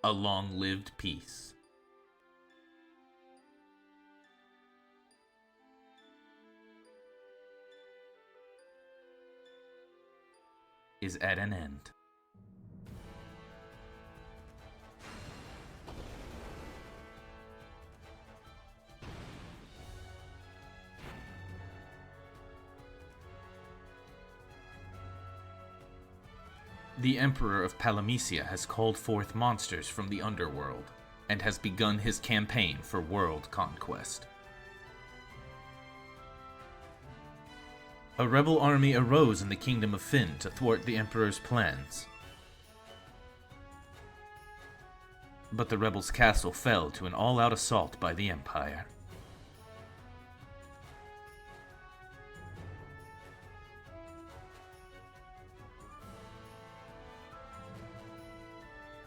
A long-lived peace is at an end. The Emperor of Palamecia has called forth monsters from the underworld, and has begun his campaign for world conquest. A rebel army arose in the Kingdom of Fynn to thwart the Emperor's plans. But the rebels' castle fell to an all-out assault by the Empire.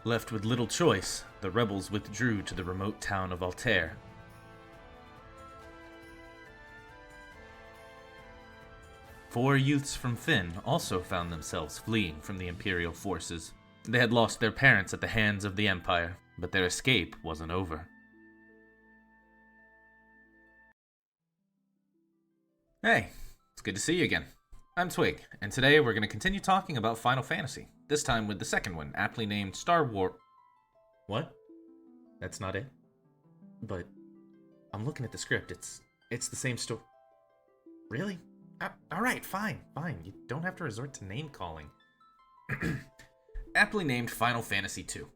Left with little choice, the rebels withdrew to the remote town of Altair. Four youths from Fynn also found themselves fleeing from the Imperial forces. They had lost their parents at the hands of the Empire, but their escape wasn't over. Hey, it's good to see you again. I'm Twig, and today we're going to continue talking about Final Fantasy, this time with the second one, aptly named Star Wars. What? That's not it? But I'm looking at the script, it's the same story. Really? Alright, fine. You don't have to resort to name-calling. Aptly named Final Fantasy II.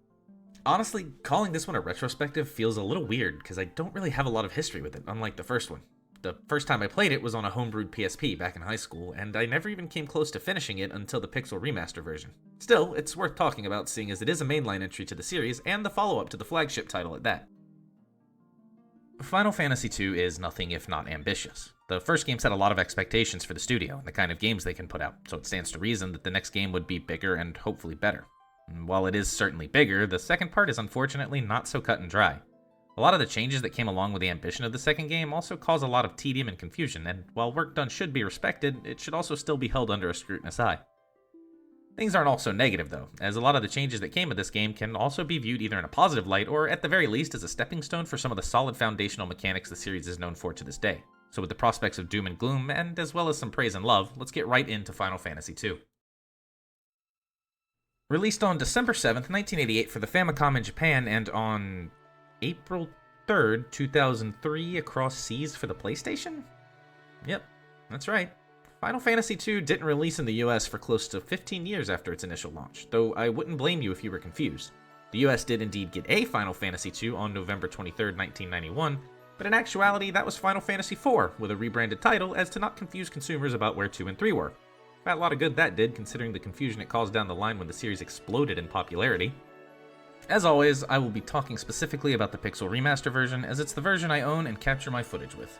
Honestly, calling this one a retrospective feels a little weird, because I don't really have a lot of history with it, unlike the first one. The first time I played it was on a homebrewed PSP back in high school, and I never even came close to finishing it until the Pixel Remaster version. Still, it's worth talking about seeing as it is a mainline entry to the series, and the follow-up to the flagship title at that. Final Fantasy II is nothing if not ambitious. The first game set a lot of expectations for the studio and the kind of games they can put out, so it stands to reason that the next game would be bigger and hopefully better. And while it is certainly bigger, the second part is unfortunately not so cut and dry. A lot of the changes that came along with the ambition of the second game also cause a lot of tedium and confusion, and while work done should be respected, it should also still be held under a scrutinous eye. Things aren't all so negative though, as a lot of the changes that came with this game can also be viewed either in a positive light or at the very least as a stepping stone for some of the solid foundational mechanics the series is known for to this day. So with the prospects of doom and gloom, and as well as some praise and love, let's get right into Final Fantasy II. Released on December 7th, 1988 for the Famicom in Japan, and on April 3rd, 2003 across seas for the PlayStation? Yep, that's right. Final Fantasy II didn't release in the US for close to 15 years after its initial launch, though I wouldn't blame you if you were confused. The US did indeed get a Final Fantasy II on November 23rd, 1991, but in actuality that was Final Fantasy IV with a rebranded title as to not confuse consumers about where 2 and 3 were. Got a lot of good that did, considering the confusion it caused down the line when the series exploded in popularity. As always, I will be talking specifically about the Pixel Remaster version, as it's the version I own and capture my footage with.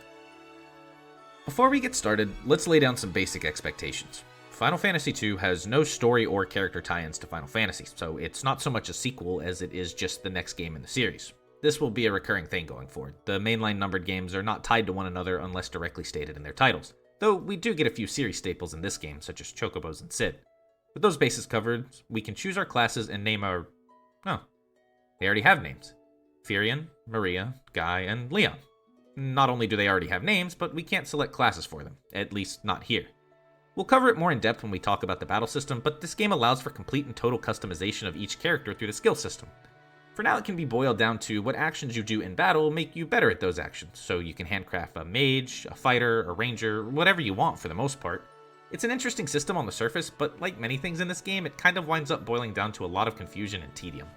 Before we get started, let's lay down some basic expectations. Final Fantasy II has no story or character tie-ins to Final Fantasy, so it's not so much a sequel as it is just the next game in the series. This will be a recurring thing going forward. The mainline numbered games are not tied to one another unless directly stated in their titles, though we do get a few series staples in this game, such as Chocobos and Cid. With those bases covered, we can choose our classes and name our... Oh, they already have names. Firion, Maria, Guy, and Leon. Not only do they already have names, but we can't select classes for them, at least not here. We'll cover it more in depth when we talk about the battle system, but this game allows for complete and total customization of each character through the skill system. For now, it can be boiled down to what actions you do in battle make you better at those actions, so you can handcraft a mage, a fighter, a ranger, whatever you want for the most part. It's an interesting system on the surface, but like many things in this game, it kind of winds up boiling down to a lot of confusion and tedium.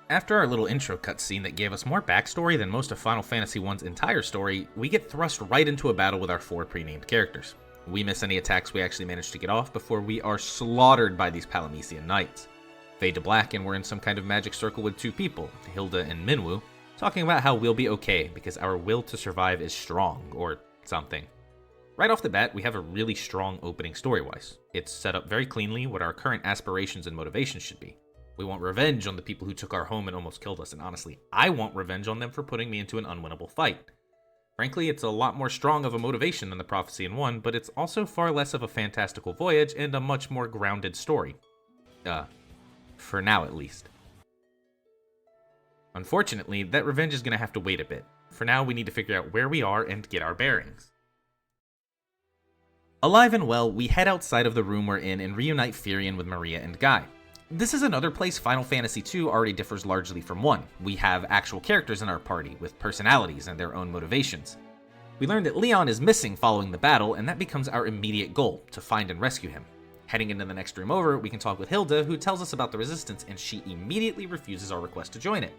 After our little intro cutscene that gave us more backstory than most of Final Fantasy I's entire story, we get thrust right into a battle with our 4 pre-named characters. We miss any attacks we actually manage to get off before we are slaughtered by these Palamecian knights. Fade to black and we're in some kind of magic circle with 2 people, Hilda and Minwu, talking about how we'll be okay because our will to survive is strong, or something. Right off the bat, we have a really strong opening story-wise. It's set up very cleanly what our current aspirations and motivations should be. We want revenge on the people who took our home and almost killed us, and honestly, I want revenge on them for putting me into an unwinnable fight. Frankly, it's a lot more strong of a motivation than the Prophecy in 1, but it's also far less of a fantastical voyage and a much more grounded story. For now at least. Unfortunately, that revenge is going to have to wait a bit. For now, we need to figure out where we are and get our bearings. Alive and well, we head outside of the room we're in and reunite Firion with Maria and Guy. This is another place Final Fantasy II already differs largely from 1. We have actual characters in our party, with personalities and their own motivations. We learn that Leon is missing following the battle, and that becomes our immediate goal, to find and rescue him. Heading into the next room over, we can talk with Hilda, who tells us about the Resistance, and she immediately refuses our request to join it.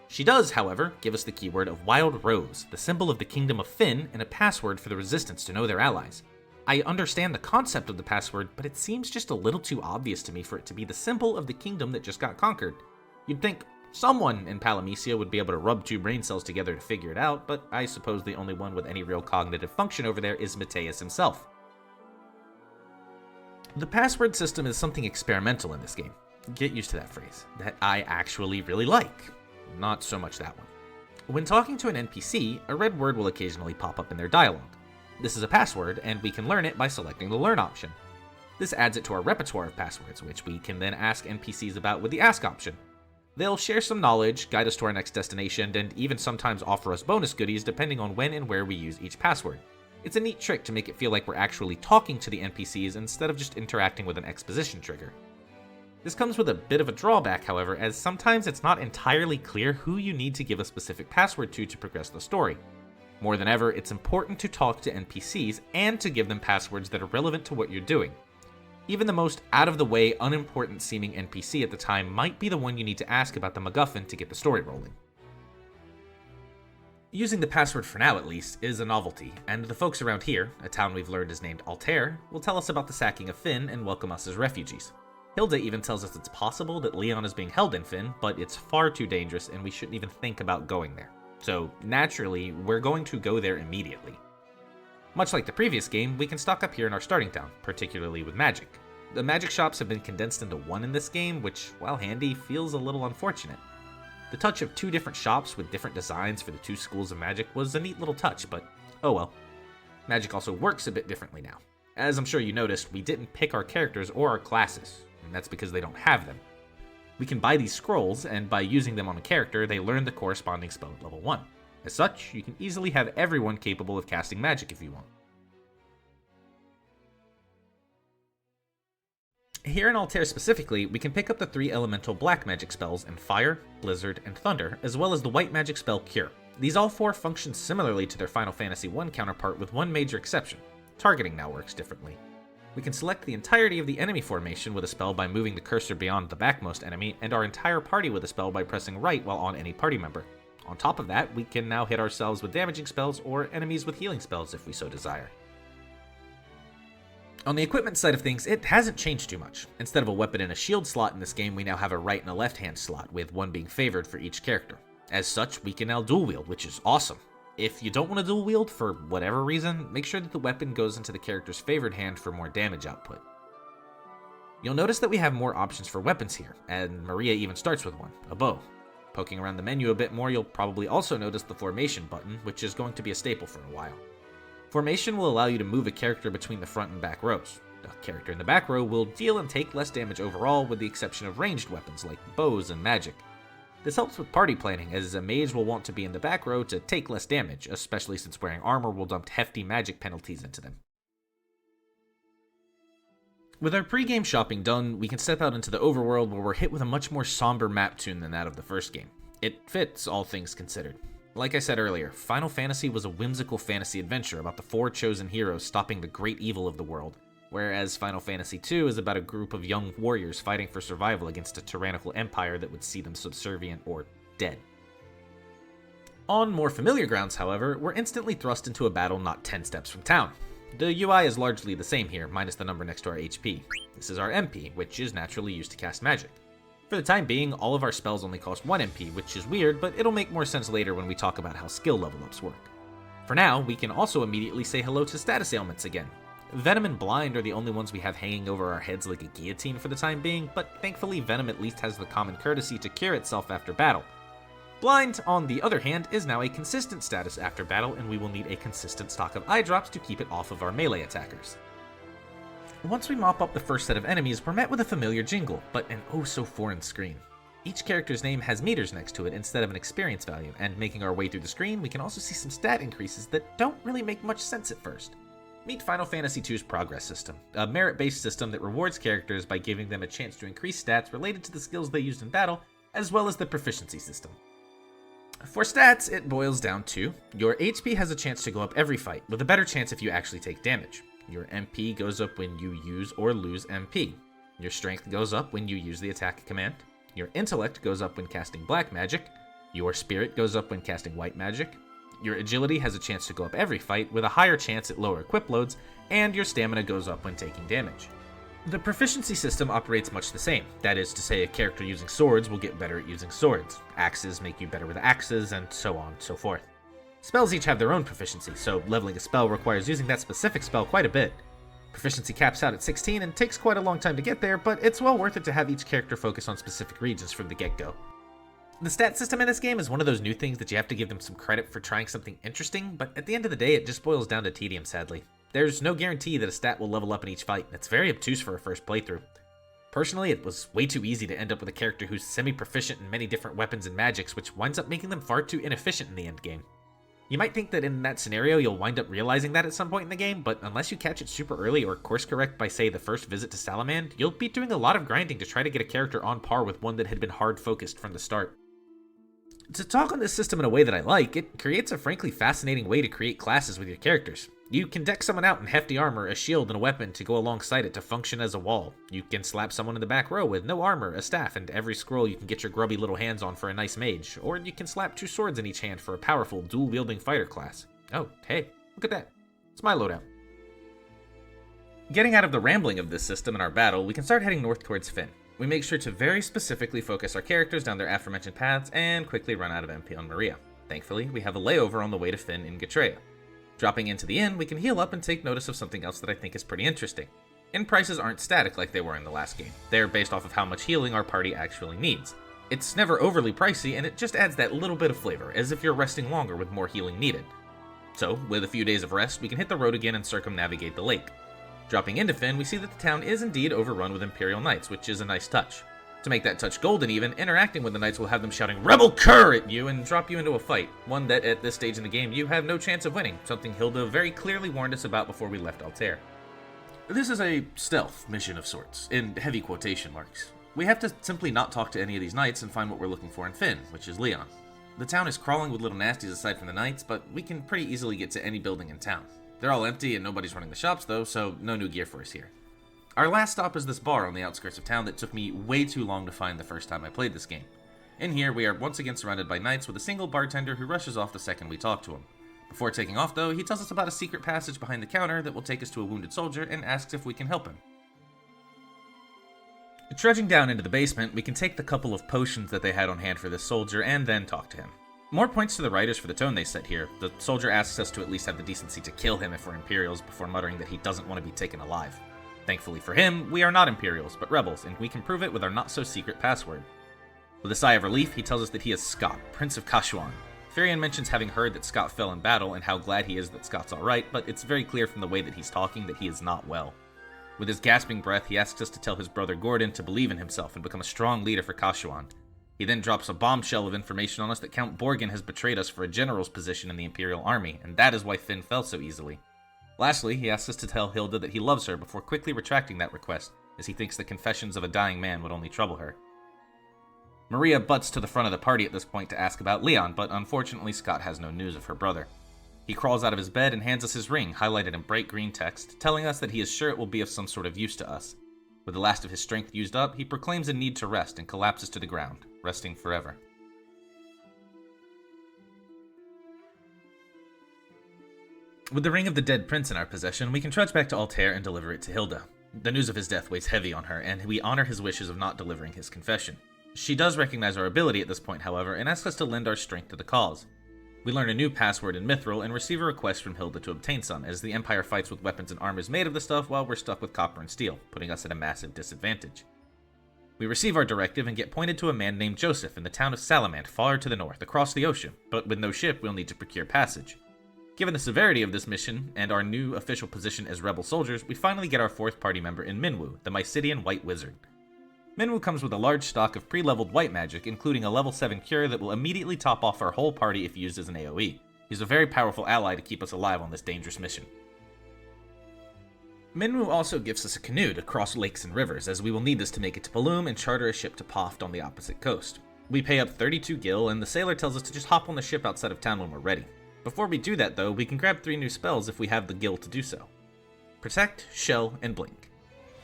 She does, however, give us the keyword of Wild Rose, the symbol of the Kingdom of Fynn, and a password for the Resistance to know their allies. I understand the concept of the password, but it seems just a little too obvious to me for it to be the symbol of the kingdom that just got conquered. You'd think someone in Palamecia would be able to rub 2 brain cells together to figure it out, but I suppose the only one with any real cognitive function over there is Mateus himself. The password system is something experimental in this game. Get used to that phrase. That I actually really like. Not so much that one. When talking to an NPC, a red word will occasionally pop up in their dialogue. This is a password, and we can learn it by selecting the Learn option. This adds it to our repertoire of passwords, which we can then ask NPCs about with the Ask option. They'll share some knowledge, guide us to our next destination, and even sometimes offer us bonus goodies depending on when and where we use each password. It's a neat trick to make it feel like we're actually talking to the NPCs instead of just interacting with an exposition trigger. This comes with a bit of a drawback, however, as sometimes it's not entirely clear who you need to give a specific password to progress the story. More than ever, it's important to talk to NPCs and to give them passwords that are relevant to what you're doing. Even the most out-of-the-way, unimportant-seeming NPC at the time might be the one you need to ask about the MacGuffin to get the story rolling. Using the password for now, at least, is a novelty, and the folks around here, a town we've learned is named Altair, will tell us about the sacking of Fynn and welcome us as refugees. Hilda even tells us it's possible that Leon is being held in Fynn, but it's far too dangerous and we shouldn't even think about going there. So, naturally, we're going to go there immediately. Much like the previous game, we can stock up here in our starting town, particularly with magic. The magic shops have been condensed into 1 in this game, which, while handy, feels a little unfortunate. The touch of 2 different shops with different designs for the 2 schools of magic was a neat little touch, but oh well. Magic also works a bit differently now. As I'm sure you noticed, we didn't pick our characters or our classes, and that's because they don't have them. We can buy these scrolls, and by using them on a character, they learn the corresponding spell at level 1. As such, you can easily have everyone capable of casting magic if you want. Here in Altair specifically, we can pick up the 3 elemental black magic spells in Fire, Blizzard, and Thunder, as well as the white magic spell Cure. These all 4 function similarly to their Final Fantasy I counterpart with one major exception. Targeting now works differently. We can select the entirety of the enemy formation with a spell by moving the cursor beyond the backmost enemy, and our entire party with a spell by pressing right while on any party member. On top of that, we can now hit ourselves with damaging spells or enemies with healing spells if we so desire. On the equipment side of things, it hasn't changed too much. Instead of a weapon and a shield slot in this game, we now have a right and a left hand slot, with one being favored for each character. As such, we can now dual wield, which is awesome. If you don't want to dual wield for whatever reason, make sure that the weapon goes into the character's favored hand for more damage output. You'll notice that we have more options for weapons here, and Maria even starts with one, a bow. Poking around the menu a bit more, you'll probably also notice the formation button, which is going to be a staple for a while. Formation will allow you to move a character between the front and back rows. The character in the back row will deal and take less damage overall, with the exception of ranged weapons like bows and magic. This helps with party planning, as a mage will want to be in the back row to take less damage, especially since wearing armor will dump hefty magic penalties into them. With our pre-game shopping done, we can step out into the overworld where we're hit with a much more somber map tune than that of the first game. It fits, all things considered. Like I said earlier, Final Fantasy was a whimsical fantasy adventure about the 4 chosen heroes stopping the great evil of the world, whereas Final Fantasy II is about a group of young warriors fighting for survival against a tyrannical empire that would see them subservient or dead. On more familiar grounds, however, we're instantly thrust into a battle not 10 steps from town. The UI is largely the same here, minus the number next to our HP. This is our MP, which is naturally used to cast magic. For the time being, all of our spells only cost 1 MP, which is weird, but it'll make more sense later when we talk about how skill level ups work. For now, we can also immediately say hello to status ailments again. Venom and Blind are the only ones we have hanging over our heads like a guillotine for the time being, but thankfully Venom at least has the common courtesy to cure itself after battle. Blind, on the other hand, is now a consistent status after battle, and we will need a consistent stock of eye drops to keep it off of our melee attackers. Once we mop up the first set of enemies, we're met with a familiar jingle, but an oh-so-foreign screen. Each character's name has meters next to it instead of an experience value, and making our way through the screen, we can also see some stat increases that don't really make much sense at first. Meet Final Fantasy II's progress system, a merit-based system that rewards characters by giving them a chance to increase stats related to the skills they used in battle, as well as the proficiency system. For stats, it boils down to, your HP has a chance to go up every fight, with a better chance if you actually take damage. Your MP goes up when you use or lose MP. Your strength goes up when you use the attack command. Your intellect goes up when casting black magic. Your spirit goes up when casting white magic. Your agility has a chance to go up every fight, with a higher chance at lower equip loads, and your stamina goes up when taking damage. The proficiency system operates much the same. That is to say, a character using swords will get better at using swords. Axes make you better with axes, and so on and so forth. Spells each have their own proficiency, so leveling a spell requires using that specific spell quite a bit. Proficiency caps out at 16 and takes quite a long time to get there, but it's well worth it to have each character focus on specific regions from the get-go. The stat system in this game is one of those new things that you have to give them some credit for trying something interesting, but at the end of the day it just boils down to tedium, sadly. There's no guarantee that a stat will level up in each fight, and it's very obtuse for a first playthrough. Personally, it was way too easy to end up with a character who's semi-proficient in many different weapons and magics, which winds up making them far too inefficient in the endgame. You might think that in that scenario you'll wind up realizing that at some point in the game, but unless you catch it super early or course correct by, say, the first visit to Salamand, you'll be doing a lot of grinding to try to get a character on par with one that had been hard focused from the start. To talk on this system in a way that I like, it creates a frankly fascinating way to create classes with your characters. You can deck someone out in hefty armor, a shield, and a weapon to go alongside it to function as a wall. You can slap someone in the back row with no armor, a staff, and every scroll you can get your grubby little hands on for a nice mage. Or you can slap 2 swords in each hand for a powerful, dual-wielding fighter class. Oh, hey, look at that. It's my loadout. Getting out of the rambling of this system in our battle, we can start heading north towards Fynn. We make sure to very specifically focus our characters down their aforementioned paths and quickly run out of MP on Maria. Thankfully, we have a layover on the way to Fynn in Gatreya. Dropping into the inn, we can heal up and take notice of something else that I think is pretty interesting. Inn prices aren't static like they were in the last game. They're based off of how much healing our party actually needs. It's never overly pricey, and it just adds that little bit of flavor, as if you're resting longer with more healing needed. So, with a few days of rest, we can hit the road again and circumnavigate the lake. Dropping into Fynn, we see that the town is indeed overrun with Imperial Knights, which is a nice touch. To make that touch golden even, interacting with the Knights will have them shouting "Rebel Cur!" at you and drop you into a fight, one that at this stage in the game you have no chance of winning, something Hilda very clearly warned us about before we left Altair. This is a stealth mission of sorts, in heavy quotation marks. We have to simply not talk to any of these Knights and find what we're looking for in Fynn, which is Leon. The town is crawling with little nasties aside from the Knights, but we can pretty easily get to any building in town. They're all empty and nobody's running the shops though, so no new gear for us here. Our last stop is this bar on the outskirts of town that took me way too long to find the first time I played this game. In here, we are once again surrounded by Knights with a single bartender who rushes off the second we talk to him. Before taking off though, he tells us about a secret passage behind the counter that will take us to a wounded soldier and asks if we can help him. Trudging down into the basement, we can take the couple of potions that they had on hand for this soldier and then talk to him. More points to the writers for the tone they set here. The soldier asks us to at least have the decency to kill him if we're Imperials before muttering that he doesn't want to be taken alive. Thankfully for him, we are not Imperials, but rebels, and we can prove it with our not-so-secret password. With a sigh of relief, he tells us that he is Scott, Prince of Kashuan. Firion mentions having heard that Scott fell in battle and how glad he is that Scott's alright, but it's very clear from the way that he's talking that he is not well. With his gasping breath, he asks us to tell his brother Gordon to believe in himself and become a strong leader for Kashuan. He then drops a bombshell of information on us that Count Borgin has betrayed us for a general's position in the Imperial Army, and that is why Fynn fell so easily. Lastly, he asks us to tell Hilda that he loves her before quickly retracting that request, as he thinks the confessions of a dying man would only trouble her. Maria butts to the front of the party at this point to ask about Leon, but unfortunately Scott has no news of her brother. He crawls out of his bed and hands us his ring, highlighted in bright green text, telling us that he is sure it will be of some sort of use to us. With the last of his strength used up, he proclaims a need to rest and collapses to the ground, resting forever. With the ring of the dead prince in our possession, we can trudge back to Altair and deliver it to Hilda. The news of his death weighs heavy on her, and we honor his wishes of not delivering his confession. She does recognize our ability at this point, however, and asks us to lend our strength to the cause. We learn a new password in Mithril and receive a request from Hilda to obtain some, as the Empire fights with weapons and armors made of the stuff while we're stuck with copper and steel, putting us at a massive disadvantage. We receive our directive and get pointed to a man named Joseph in the town of Salamand, far to the north, across the ocean, but with no ship we'll need to procure passage. Given the severity of this mission, and our new official position as rebel soldiers, we finally get our fourth party member in Minwu, the Mysidian White Wizard. Minwu comes with a large stock of pre-leveled white magic, including a level 7 cure that will immediately top off our whole party if used as an AoE. He's a very powerful ally to keep us alive on this dangerous mission. Minwu also gives us a canoe to cross lakes and rivers, as we will need this to make it to Paloom and charter a ship to Poft on the opposite coast. We pay up 32 gil, and the sailor tells us to just hop on the ship outside of town when we're ready. Before we do that though, we can grab 3 new spells if we have the gil to do so. Protect, Shell, and Blink.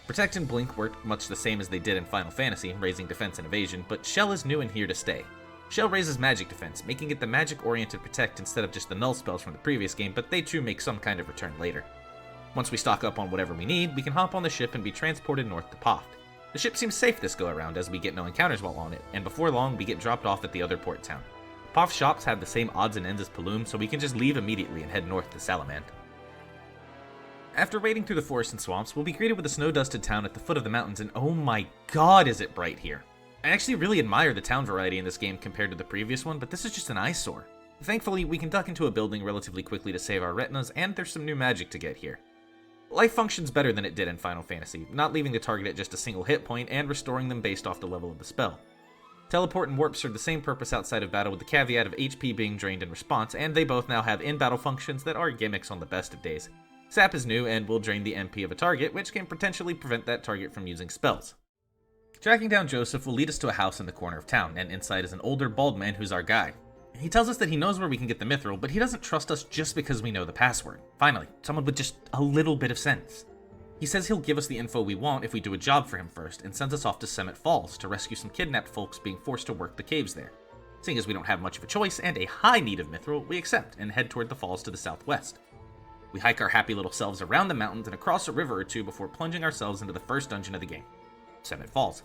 Protect and Blink work much the same as they did in Final Fantasy, raising defense and evasion, but Shell is new and here to stay. Shell raises magic defense, making it the magic-oriented Protect instead of just the null spells from the previous game, but they too make some kind of return later. Once we stock up on whatever we need, we can hop on the ship and be transported north to Poft. The ship seems safe this go-around as we get no encounters while on it, and before long we get dropped off at the other port town. Poft shops have the same odds and ends as Paloom, so we can just leave immediately and head north to Salamand. After wading through the forest and swamps, we'll be greeted with a snow-dusted town at the foot of the mountains, and oh my god is it bright here. I actually really admire the town variety in this game compared to the previous one, but this is just an eyesore. Thankfully, we can duck into a building relatively quickly to save our retinas, and there's some new magic to get here. Life functions better than it did in Final Fantasy, not leaving the target at just a single hit point and restoring them based off the level of the spell. Teleport and warp serve the same purpose outside of battle with the caveat of HP being drained in response, and they both now have in-battle functions that are gimmicks on the best of days. Sap is new and will drain the MP of a target, which can potentially prevent that target from using spells. Tracking down Joseph will lead us to a house in the corner of town, and inside is an older bald man who's our guy. He tells us that he knows where we can get the mithril, but he doesn't trust us just because we know the password. Finally, someone with just a little bit of sense. He says he'll give us the info we want if we do a job for him first, and sends us off to Summit Falls to rescue some kidnapped folks being forced to work the caves there. Seeing as we don't have much of a choice and a high need of mithril, we accept and head toward the falls to the southwest. We hike our happy little selves around the mountains and across a river or two before plunging ourselves into the first dungeon of the game, Summit Falls.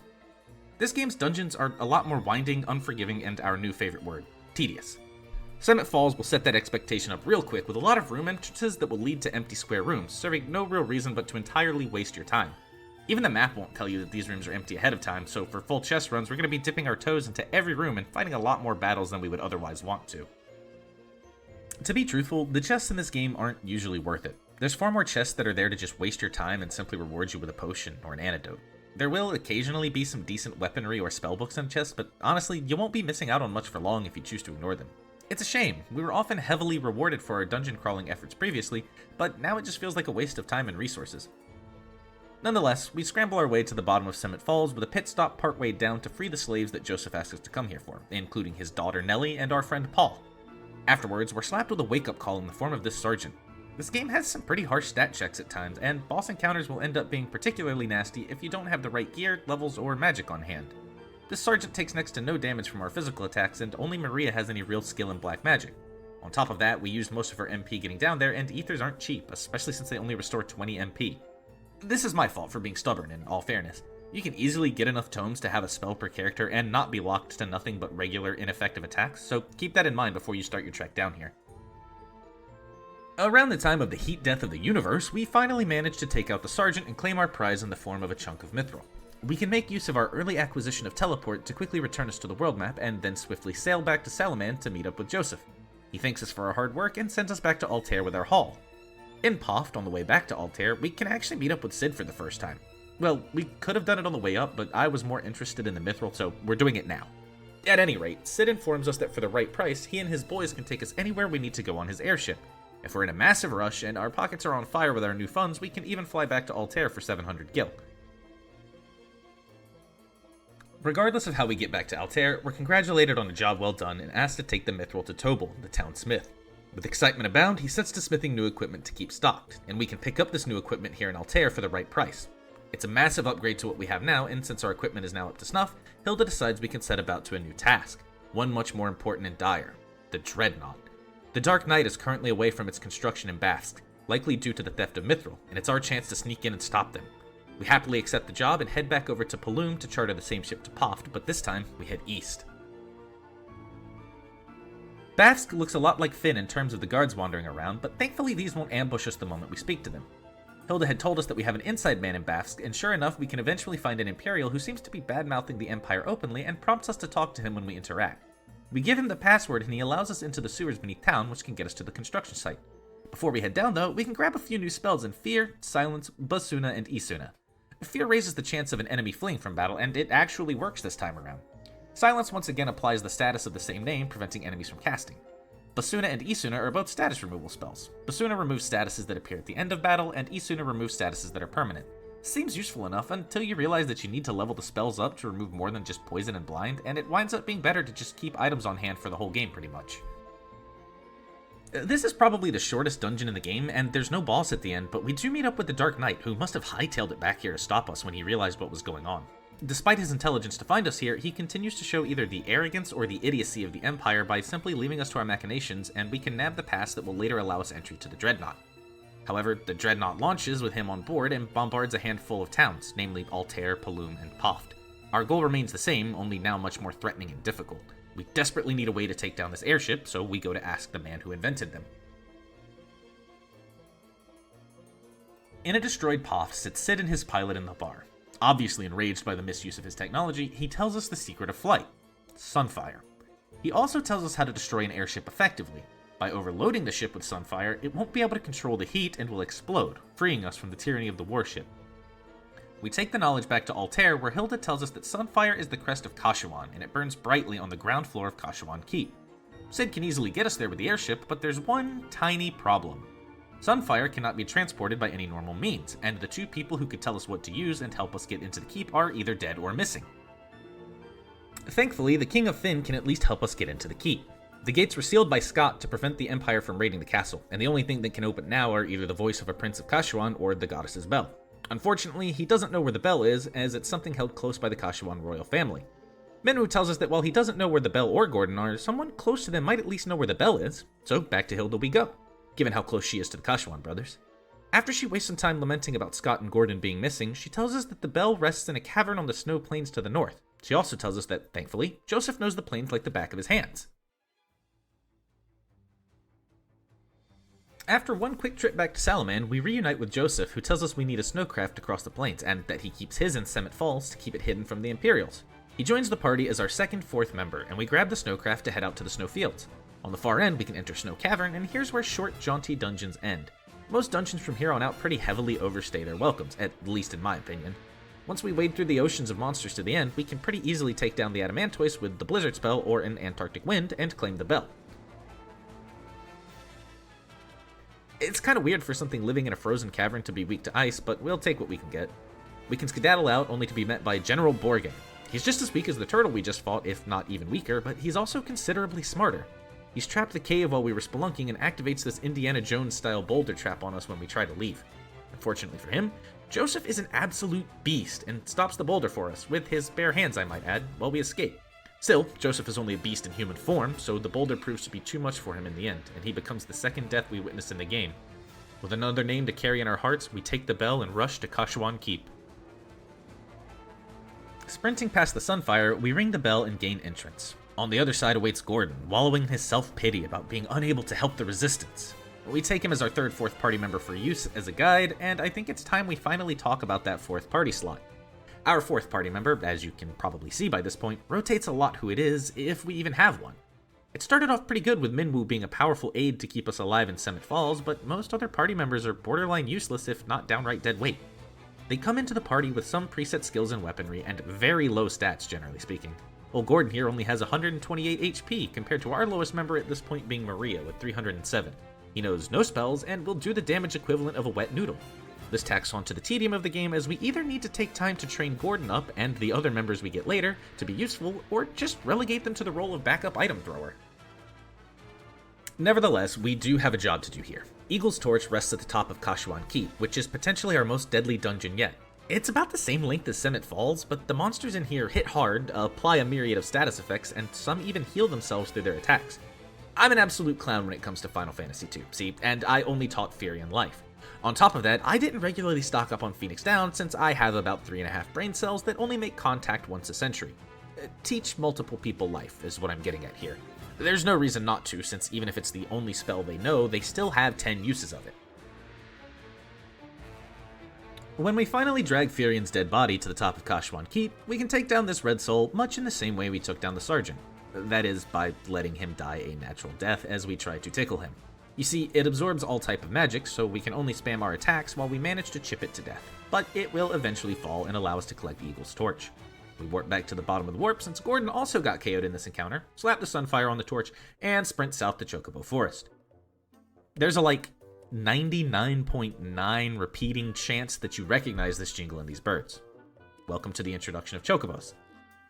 This game's dungeons are a lot more winding, unforgiving, and our new favorite word, tedious. Summit Falls will set that expectation up real quick with a lot of room entrances that will lead to empty square rooms, serving no real reason but to entirely waste your time. Even the map won't tell you that these rooms are empty ahead of time, so for full chest runs we're going to be dipping our toes into every room and fighting a lot more battles than we would otherwise want to. To be truthful, the chests in this game aren't usually worth it. There's far more chests that are there to just waste your time and simply reward you with a potion or an antidote. There will occasionally be some decent weaponry or spellbooks in chests, but honestly, you won't be missing out on much for long if you choose to ignore them. It's a shame. We were often heavily rewarded for our dungeon crawling efforts previously, but now it just feels like a waste of time and resources. Nonetheless, we scramble our way to the bottom of Summit Falls with a pit stop partway down to free the slaves that Joseph asked us to come here for, including his daughter Nellie and our friend Paul. Afterwards, we're slapped with a wake-up call in the form of this sergeant. This game has some pretty harsh stat checks at times, and boss encounters will end up being particularly nasty if you don't have the right gear, levels, or magic on hand. This sergeant takes next to no damage from our physical attacks, and only Maria has any real skill in black magic. On top of that, we used most of our MP getting down there, and ethers aren't cheap, especially since they only restore 20 MP. This is my fault for being stubborn, in all fairness. You can easily get enough tomes to have a spell per character and not be locked to nothing but regular, ineffective attacks, so keep that in mind before you start your trek down here. Around the time of the heat death of the universe, we finally managed to take out the sergeant and claim our prize in the form of a chunk of mithril. We can make use of our early acquisition of teleport to quickly return us to the world map and then swiftly sail back to Salamand to meet up with Joseph. He thanks us for our hard work and sends us back to Altair with our haul. In Poft, on the way back to Altair, we can actually meet up with Cid for the first time. Well, we could have done it on the way up, but I was more interested in the mithril, so we're doing it now. At any rate, Cid informs us that for the right price, he and his boys can take us anywhere we need to go on his airship. If we're in a massive rush and our pockets are on fire with our new funds, we can even fly back to Altair for 700 gil. Regardless of how we get back to Altair, we're congratulated on a job well done and asked to take the mithril to Tobal, the town smith. With excitement abound, he sets to smithing new equipment to keep stocked, and we can pick up this new equipment here in Altair for the right price. It's a massive upgrade to what we have now, and since our equipment is now up to snuff, Hilda decides we can set about to a new task, one much more important and dire, the Dreadnought. The Dark Knight is currently away from its construction in Bafsk, likely due to the theft of mithril, and it's our chance to sneak in and stop them. We happily accept the job and head back over to Paloom to charter the same ship to Poft, but this time we head east. Bafsk looks a lot like Fynn in terms of the guards wandering around, but thankfully these won't ambush us the moment we speak to them. Hilda had told us that we have an inside man in Bafsk, and sure enough we can eventually find an Imperial who seems to be bad-mouthing the Empire openly and prompts us to talk to him when we interact. We give him the password and he allows us into the sewers beneath town, which can get us to the construction site. Before we head down though, we can grab a few new spells in Fear, Silence, Basuna, and Isuna. Fear raises the chance of an enemy fleeing from battle, and it actually works this time around. Silence once again applies the status of the same name, preventing enemies from casting. Basuna and Isuna are both status removal spells. Basuna removes statuses that appear at the end of battle, and Isuna removes statuses that are permanent. Seems useful enough until you realize that you need to level the spells up to remove more than just poison and blind, and it winds up being better to just keep items on hand for the whole game pretty much. This is probably the shortest dungeon in the game, and there's no boss at the end, but we do meet up with the Dark Knight, who must have hightailed it back here to stop us when he realized what was going on. Despite his intelligence to find us here, he continues to show either the arrogance or the idiocy of the Empire by simply leaving us to our machinations, and we can nab the pass that will later allow us entry to the Dreadnought. However, the Dreadnought launches with him on board and bombards a handful of towns, namely Altair, Paloom, and Poft. Our goal remains the same, only now much more threatening and difficult. We desperately need a way to take down this airship, so we go to ask the man who invented them. In a destroyed Poft sits Sid and his pilot in the bar. Obviously enraged by the misuse of his technology, he tells us the secret of flight: Sunfire. He also tells us how to destroy an airship effectively. By overloading the ship with Sunfire, it won't be able to control the heat and will explode, freeing us from the tyranny of the warship. We take the knowledge back to Altair, where Hilda tells us that Sunfire is the crest of Kashuan, and it burns brightly on the ground floor of Kashuan Keep. Sid can easily get us there with the airship, but there's one tiny problem. Sunfire cannot be transported by any normal means, and the two people who could tell us what to use and help us get into the keep are either dead or missing. Thankfully, the King of Fynn can at least help us get into the keep. The gates were sealed by Scott to prevent the Empire from raiding the castle, and the only thing that can open now are either the voice of a Prince of Kashuan or the Goddess's Bell. Unfortunately, he doesn't know where the bell is, as it's something held close by the Kashuan royal family. Minwu tells us that while he doesn't know where the bell or Gordon are, someone close to them might at least know where the bell is, so back to Hilda we go, given how close she is to the Kashuan brothers. After she wastes some time lamenting about Scott and Gordon being missing, she tells us that the bell rests in a cavern on the snow plains to the north. She also tells us that, thankfully, Joseph knows the plains like the back of his hands. After one quick trip back to Salaman, we reunite with Joseph, who tells us we need a snowcraft to cross the plains, and that he keeps his in Semet Falls to keep it hidden from the Imperials. He joins the party as our fourth member, and we grab the snowcraft to head out to the snowfields. On the far end, we can enter Snow Cavern, and here's where short, jaunty dungeons end. Most dungeons from here on out pretty heavily overstay their welcomes, at least in my opinion. Once we wade through the oceans of monsters to the end, we can pretty easily take down the Adamantoise with the Blizzard spell or an Antarctic Wind and claim the bell. It's kind of weird for something living in a frozen cavern to be weak to ice, but we'll take what we can get. We can skedaddle out, only to be met by General Borgen. He's just as weak as the turtle we just fought, if not even weaker, but he's also considerably smarter. He's trapped the cave while we were spelunking and activates this Indiana Jones-style boulder trap on us when we try to leave. Unfortunately for him, Joseph is an absolute beast and stops the boulder for us, with his bare hands I might add, while we escape. Still, Joseph is only a beast in human form, so the boulder proves to be too much for him in the end, and he becomes the second death we witness in the game. With another name to carry in our hearts, we take the bell and rush to Kashuan Keep. Sprinting past the Sunfire, we ring the bell and gain entrance. On the other side awaits Gordon, wallowing in his self-pity about being unable to help the Resistance. We take him as our third fourth party member for use as a guide, and I think it's time we finally talk about that fourth party slot. Our fourth party member, as you can probably see by this point, rotates a lot who it is, if we even have one. It started off pretty good with Minwu being a powerful aid to keep us alive in Semet Falls, but most other party members are borderline useless if not downright dead weight. They come into the party with some preset skills and weaponry, and very low stats generally speaking. Old Gordon here only has 128 HP, compared to our lowest member at this point being Maria with 307. He knows no spells, and will do the damage equivalent of a wet noodle. This tacks on to the tedium of the game, as we either need to take time to train Gordon up and the other members we get later to be useful, or just relegate them to the role of backup item thrower. Nevertheless, we do have a job to do here. Eagle's Torch rests at the top of Kashuan Keep, which is potentially our most deadly dungeon yet. It's about the same length as Semet Falls, but the monsters in here hit hard, apply a myriad of status effects, and some even heal themselves through their attacks. I'm an absolute clown when it comes to Final Fantasy II, see, and I only taught Furion Life. On top of that, I didn't regularly stock up on Phoenix Down since I have about 3.5 brain cells that only make contact once a century. Teach multiple people life is what I'm getting at here. There's no reason not to, since even if it's the only spell they know, they still have 10 uses of it. When we finally drag Furion's dead body to the top of Kashuan Keep, we can take down this Red Soul much in the same way we took down the Sergeant. That is, by letting him die a natural death as we try to tickle him. You see, it absorbs all type of magic, so we can only spam our attacks while we manage to chip it to death, but it will eventually fall and allow us to collect Eagle's Torch. We warp back to the bottom of the warp since Gordon also got KO'd in this encounter, slap the Sunfire on the torch, and sprint south to Chocobo Forest. There's a 99.9 repeating chance that you recognize this jingle and these birds. Welcome to the introduction of Chocobos.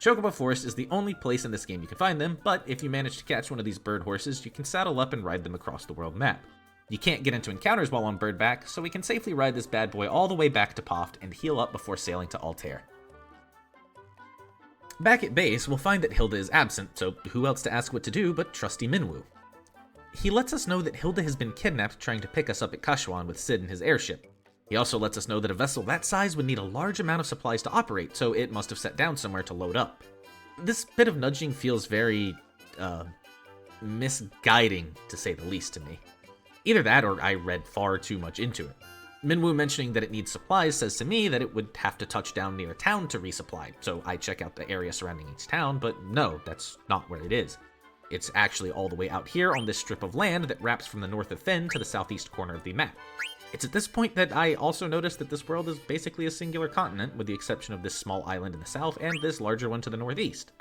Chocobo Forest is the only place in this game you can find them, but if you manage to catch one of these bird horses, you can saddle up and ride them across the world map. You can't get into encounters while on Birdback, so we can safely ride this bad boy all the way back to Poft and heal up before sailing to Altair. Back at base, we'll find that Hilda is absent, so who else to ask what to do but trusty Minwu. He lets us know that Hilda has been kidnapped trying to pick us up at Kashuan with Sid and his airship. He also lets us know that a vessel that size would need a large amount of supplies to operate, so it must have set down somewhere to load up. This bit of nudging feels very, misguiding, to say the least, to me. Either that, or I read far too much into it. Minwu mentioning that it needs supplies says to me that it would have to touch down near a town to resupply, so I check out the area surrounding each town, but no, that's not where it is. It's actually all the way out here on this strip of land that wraps from the north of Fen to the southeast corner of the map. It's at this point that I also noticed that this world is basically a singular continent, with the exception of this small island in the south and this larger one to the northeast.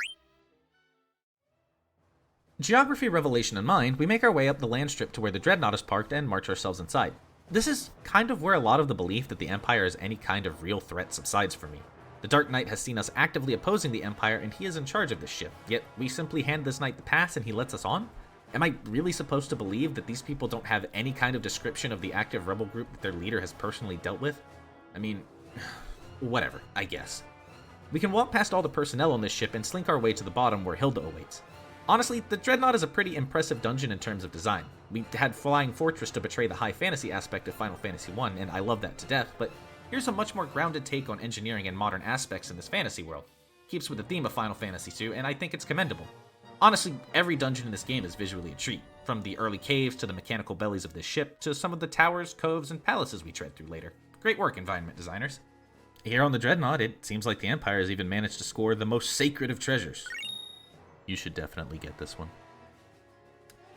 Geography revelation in mind, we make our way up the land strip to where the Dreadnought is parked and march ourselves inside. This is kind of where a lot of the belief that the Empire is any kind of real threat subsides for me. The Dark Knight has seen us actively opposing the Empire and he is in charge of this ship, yet we simply hand this knight the pass and he lets us on? Am I really supposed to believe that these people don't have any kind of description of the active rebel group that their leader has personally dealt with? I mean, whatever, I guess. We can walk past all the personnel on this ship and slink our way to the bottom where Hilda awaits. Honestly, the Dreadnought is a pretty impressive dungeon in terms of design. We had Flying Fortress to betray the high fantasy aspect of Final Fantasy I, and I love that to death, but here's a much more grounded take on engineering and modern aspects in this fantasy world. Keeps with the theme of Final Fantasy II, and I think it's commendable. Honestly, every dungeon in this game is visually a treat, from the early caves to the mechanical bellies of this ship, to some of the towers, coves, and palaces we tread through later. Great work, environment designers. Here on the Dreadnought, it seems like the Empire has even managed to score the most sacred of treasures. You should definitely get this one.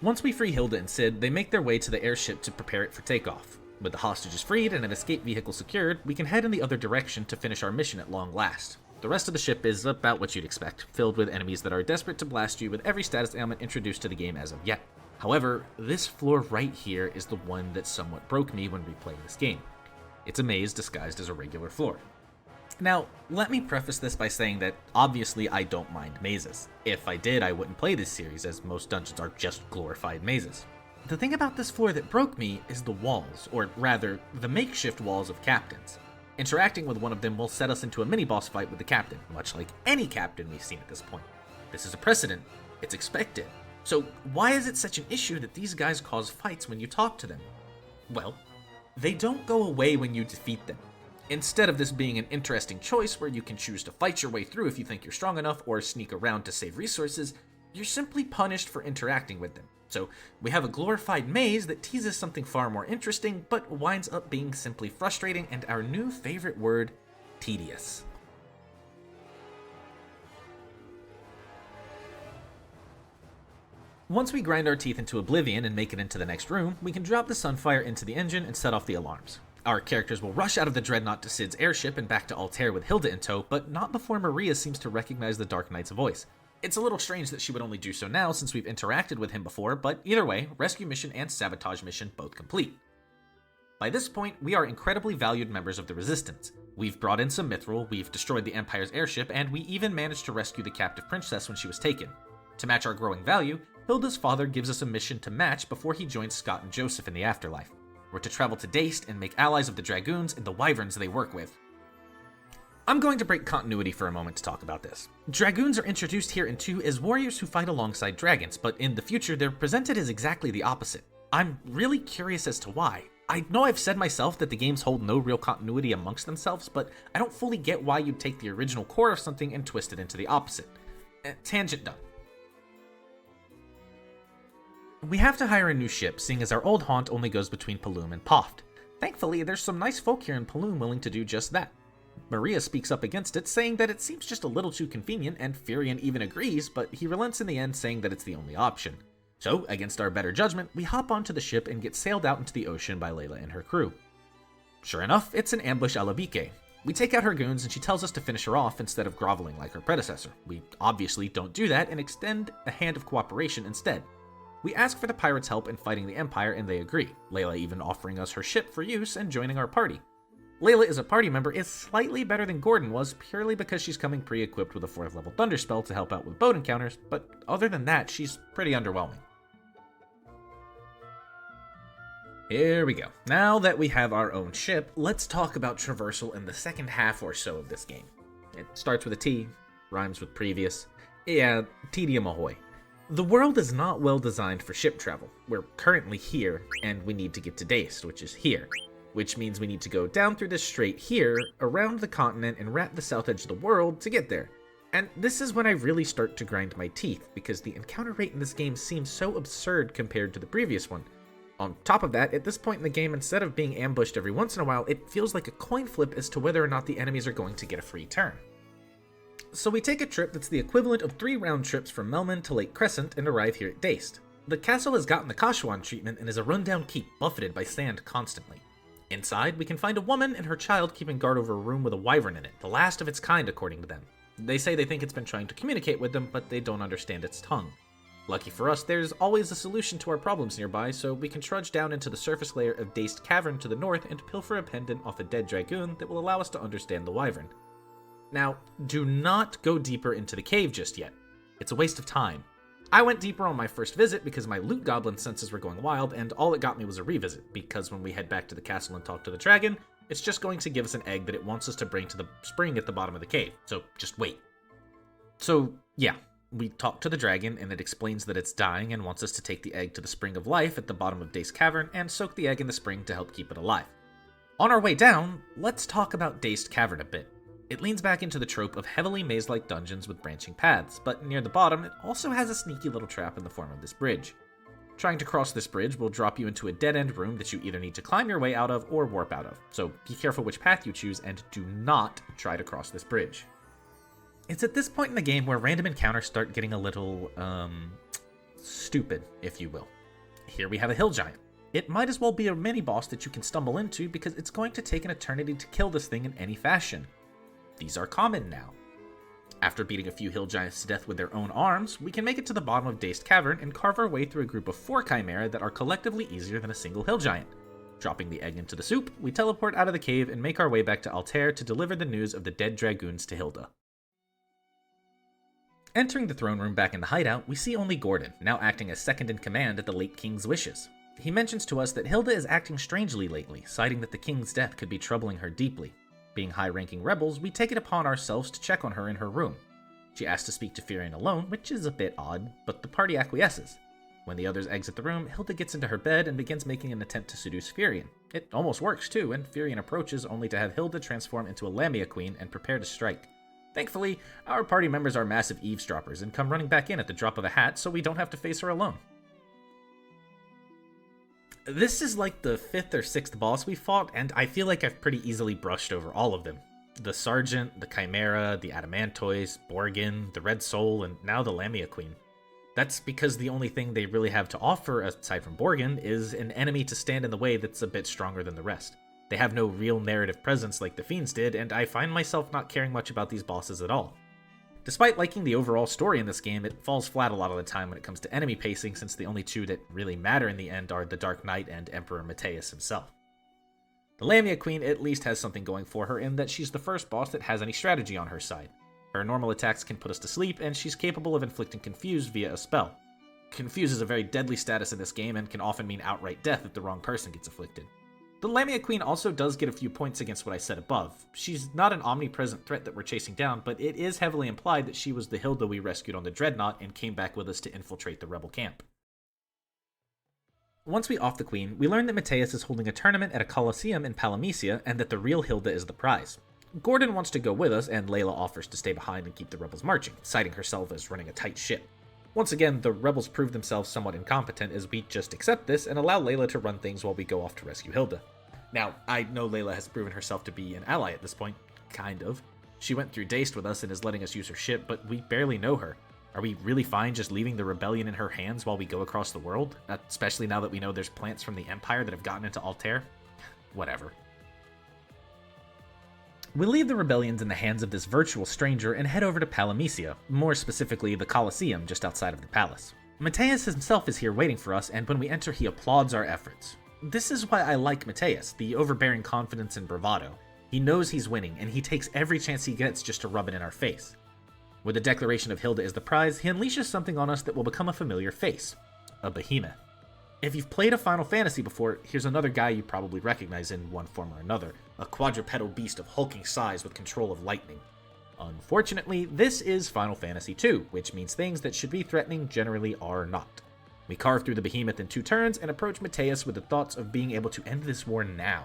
Once we free Hilda and Sid, they make their way to the airship to prepare it for takeoff. With the hostages freed and an escape vehicle secured, we can head in the other direction to finish our mission at long last. The rest of the ship is about what you'd expect, filled with enemies that are desperate to blast you with every status ailment introduced to the game as of yet. However, this floor right here is the one that somewhat broke me when replaying this game. It's a maze disguised as a regular floor. Now, let me preface this by saying that obviously I don't mind mazes. If I did, I wouldn't play this series, as most dungeons are just glorified mazes. The thing about this floor that broke me is the walls, or rather, the makeshift walls of captains. Interacting with one of them will set us into a mini-boss fight with the captain, much like any captain we've seen at this point. This is a precedent. It's expected. So why is it such an issue that these guys cause fights when you talk to them? Well, they don't go away when you defeat them. Instead of this being an interesting choice where you can choose to fight your way through if you think you're strong enough or sneak around to save resources, you're simply punished for interacting with them. So we have a glorified maze that teases something far more interesting, but winds up being simply frustrating and our new favorite word, tedious. Once we grind our teeth into oblivion and make it into the next room, we can drop the Sunfire into the engine and set off the alarms. Our characters will rush out of the Dreadnought to Sid's airship and back to Altair with Hilda in tow, but not before Maria seems to recognize the Dark Knight's voice. It's a little strange that she would only do so now since we've interacted with him before, but either way, rescue mission and sabotage mission both complete. By this point, we are incredibly valued members of the Resistance. We've brought in some mithril, we've destroyed the Empire's airship, and we even managed to rescue the captive princess when she was taken. To match our growing value, Hilda's father gives us a mission to match before he joins Scott and Joseph in the afterlife. We're to travel to Daist and make allies of the Dragoons and the Wyverns they work with. I'm going to break continuity for a moment to talk about this. Dragoons are introduced here in 2 as warriors who fight alongside dragons, but in the future they're presented as exactly the opposite. I'm really curious as to why. I know I've said myself that the games hold no real continuity amongst themselves, but I don't fully get why you'd take the original core of something and twist it into the opposite. Tangent done. We have to hire a new ship, seeing as our old haunt only goes between Paloom and Poft. Thankfully, there's some nice folk here in Paloom willing to do just that. Maria speaks up against it, saying that it seems just a little too convenient, and Furion even agrees, but he relents in the end, saying that it's the only option. So, against our better judgment, we hop onto the ship and get sailed out into the ocean by Layla and her crew. Sure enough, it's an ambush a la Bique. We take out her goons and she tells us to finish her off instead of groveling like her predecessor. We obviously don't do that and extend a hand of cooperation instead. We ask for the pirates' help in fighting the Empire and they agree, Layla even offering us her ship for use and joining our party. Layla as a party member is slightly better than Gordon was purely because she's coming pre-equipped with a 4th level Thunder spell to help out with boat encounters, but other than that, she's pretty underwhelming. Here we go. Now that we have our own ship, let's talk about traversal in the second half or so of this game. It starts with a T, rhymes with previous. Yeah, tedium ahoy. The world is not well designed for ship travel. We're currently here, and we need to get to Daist, which is here. Which means we need to go down through this strait here, around the continent, and wrap the south edge of the world to get there. And this is when I really start to grind my teeth, because the encounter rate in this game seems so absurd compared to the previous one. On top of that, at this point in the game, instead of being ambushed every once in a while, it feels like a coin flip as to whether or not the enemies are going to get a free turn. So we take a trip that's the equivalent of 3 round trips from Melman to Lake Crescent and arrive here at Daist. The castle has gotten the Kashuan treatment and is a rundown keep buffeted by sand constantly. Inside, we can find a woman and her child keeping guard over a room with a wyvern in it, the last of its kind according to them. They say they think it's been trying to communicate with them, but they don't understand its tongue. Lucky for us, there's always a solution to our problems nearby, so we can trudge down into the surface layer of Daist Cavern to the north and pilfer a pendant off a dead dragoon that will allow us to understand the wyvern. Now, do not go deeper into the cave just yet. It's a waste of time. I went deeper on my first visit because my loot goblin senses were going wild, and all it got me was a revisit, because when we head back to the castle and talk to the dragon, it's just going to give us an egg that it wants us to bring to the spring at the bottom of the cave, so just wait. So, yeah. We talk to the dragon, and it explains that it's dying and wants us to take the egg to the Spring of Life at the bottom of Daist Cavern and soak the egg in the spring to help keep it alive. On our way down, let's talk about Daist Cavern a bit. It leans back into the trope of heavily maze-like dungeons with branching paths, but near the bottom, it also has a sneaky little trap in the form of this bridge. Trying to cross this bridge will drop you into a dead-end room that you either need to climb your way out of or warp out of, so be careful which path you choose and do not try to cross this bridge. It's at this point in the game where random encounters start getting a little, stupid, if you will. Here we have a hill giant. It might as well be a mini-boss that you can stumble into because it's going to take an eternity to kill this thing in any fashion. These are common now. After beating a few hill giants to death with their own arms, we can make it to the bottom of Daist Cavern and carve our way through a group of 4 chimera that are collectively easier than a single hill giant. Dropping the egg into the soup, we teleport out of the cave and make our way back to Altair to deliver the news of the dead dragoons to Hilda. Entering the throne room back in the hideout, we see only Gordon, now acting as second in command at the late king's wishes. He mentions to us that Hilda is acting strangely lately, citing that the king's death could be troubling her deeply. Being high-ranking rebels, we take it upon ourselves to check on her in her room. She asks to speak to Furion alone, which is a bit odd, but the party acquiesces. When the others exit the room, Hilda gets into her bed and begins making an attempt to seduce Furion. It almost works too, and Furion approaches only to have Hilda transform into a Lamia queen and prepare to strike. Thankfully, our party members are massive eavesdroppers and come running back in at the drop of a hat so we don't have to face her alone. This is like the 5th or 6th boss we fought, and I feel like I've pretty easily brushed over all of them. The Sergeant, the Chimera, the Adamantoise, Borgin, the Red Soul, and now the Lamia Queen. That's because the only thing they really have to offer, aside from Borgin, is an enemy to stand in the way that's a bit stronger than the rest. They have no real narrative presence like the Fiends did, and I find myself not caring much about these bosses at all. Despite liking the overall story in this game, it falls flat a lot of the time when it comes to enemy pacing, since the only 2 that really matter in the end are the Dark Knight and Emperor Matthias himself. The Lamia Queen at least has something going for her in that she's the first boss that has any strategy on her side. Her normal attacks can put us to sleep, and she's capable of inflicting Confuse via a spell. Confuse is a very deadly status in this game and can often mean outright death if the wrong person gets afflicted. The Lamia Queen also does get a few points against what I said above. She's not an omnipresent threat that we're chasing down, but it is heavily implied that she was the Hilda we rescued on the Dreadnought and came back with us to infiltrate the rebel camp. Once we off the Queen, we learn that Matthias is holding a tournament at a Colosseum in Palamecia and that the real Hilda is the prize. Gordon wants to go with us, and Layla offers to stay behind and keep the rebels marching, citing herself as running a tight ship. Once again, the rebels prove themselves somewhat incompetent as we just accept this and allow Layla to run things while we go off to rescue Hilda. Now, I know Layla has proven herself to be an ally at this point, kind of. She went through Daist with us and is letting us use her ship, but we barely know her. Are we really fine just leaving the rebellion in her hands while we go across the world? Especially now that we know there's plants from the Empire that have gotten into Altair? Whatever. We leave the rebellions in the hands of this virtual stranger and head over to Palamecia, more specifically the Colosseum just outside of the palace. Mateus himself is here waiting for us, and when we enter he applauds our efforts. This is why I like Mateus, the overbearing confidence and bravado. He knows he's winning, and he takes every chance he gets just to rub it in our face. With the declaration of Hilda as the prize, he unleashes something on us that will become a familiar face. A behemoth. If you've played a Final Fantasy before, here's another guy you probably recognize in one form or another. A quadrupedal beast of hulking size with control of lightning. Unfortunately, this is Final Fantasy II, which means things that should be threatening generally are not. We carve through the behemoth in 2 turns and approach Mateus with the thoughts of being able to end this war now.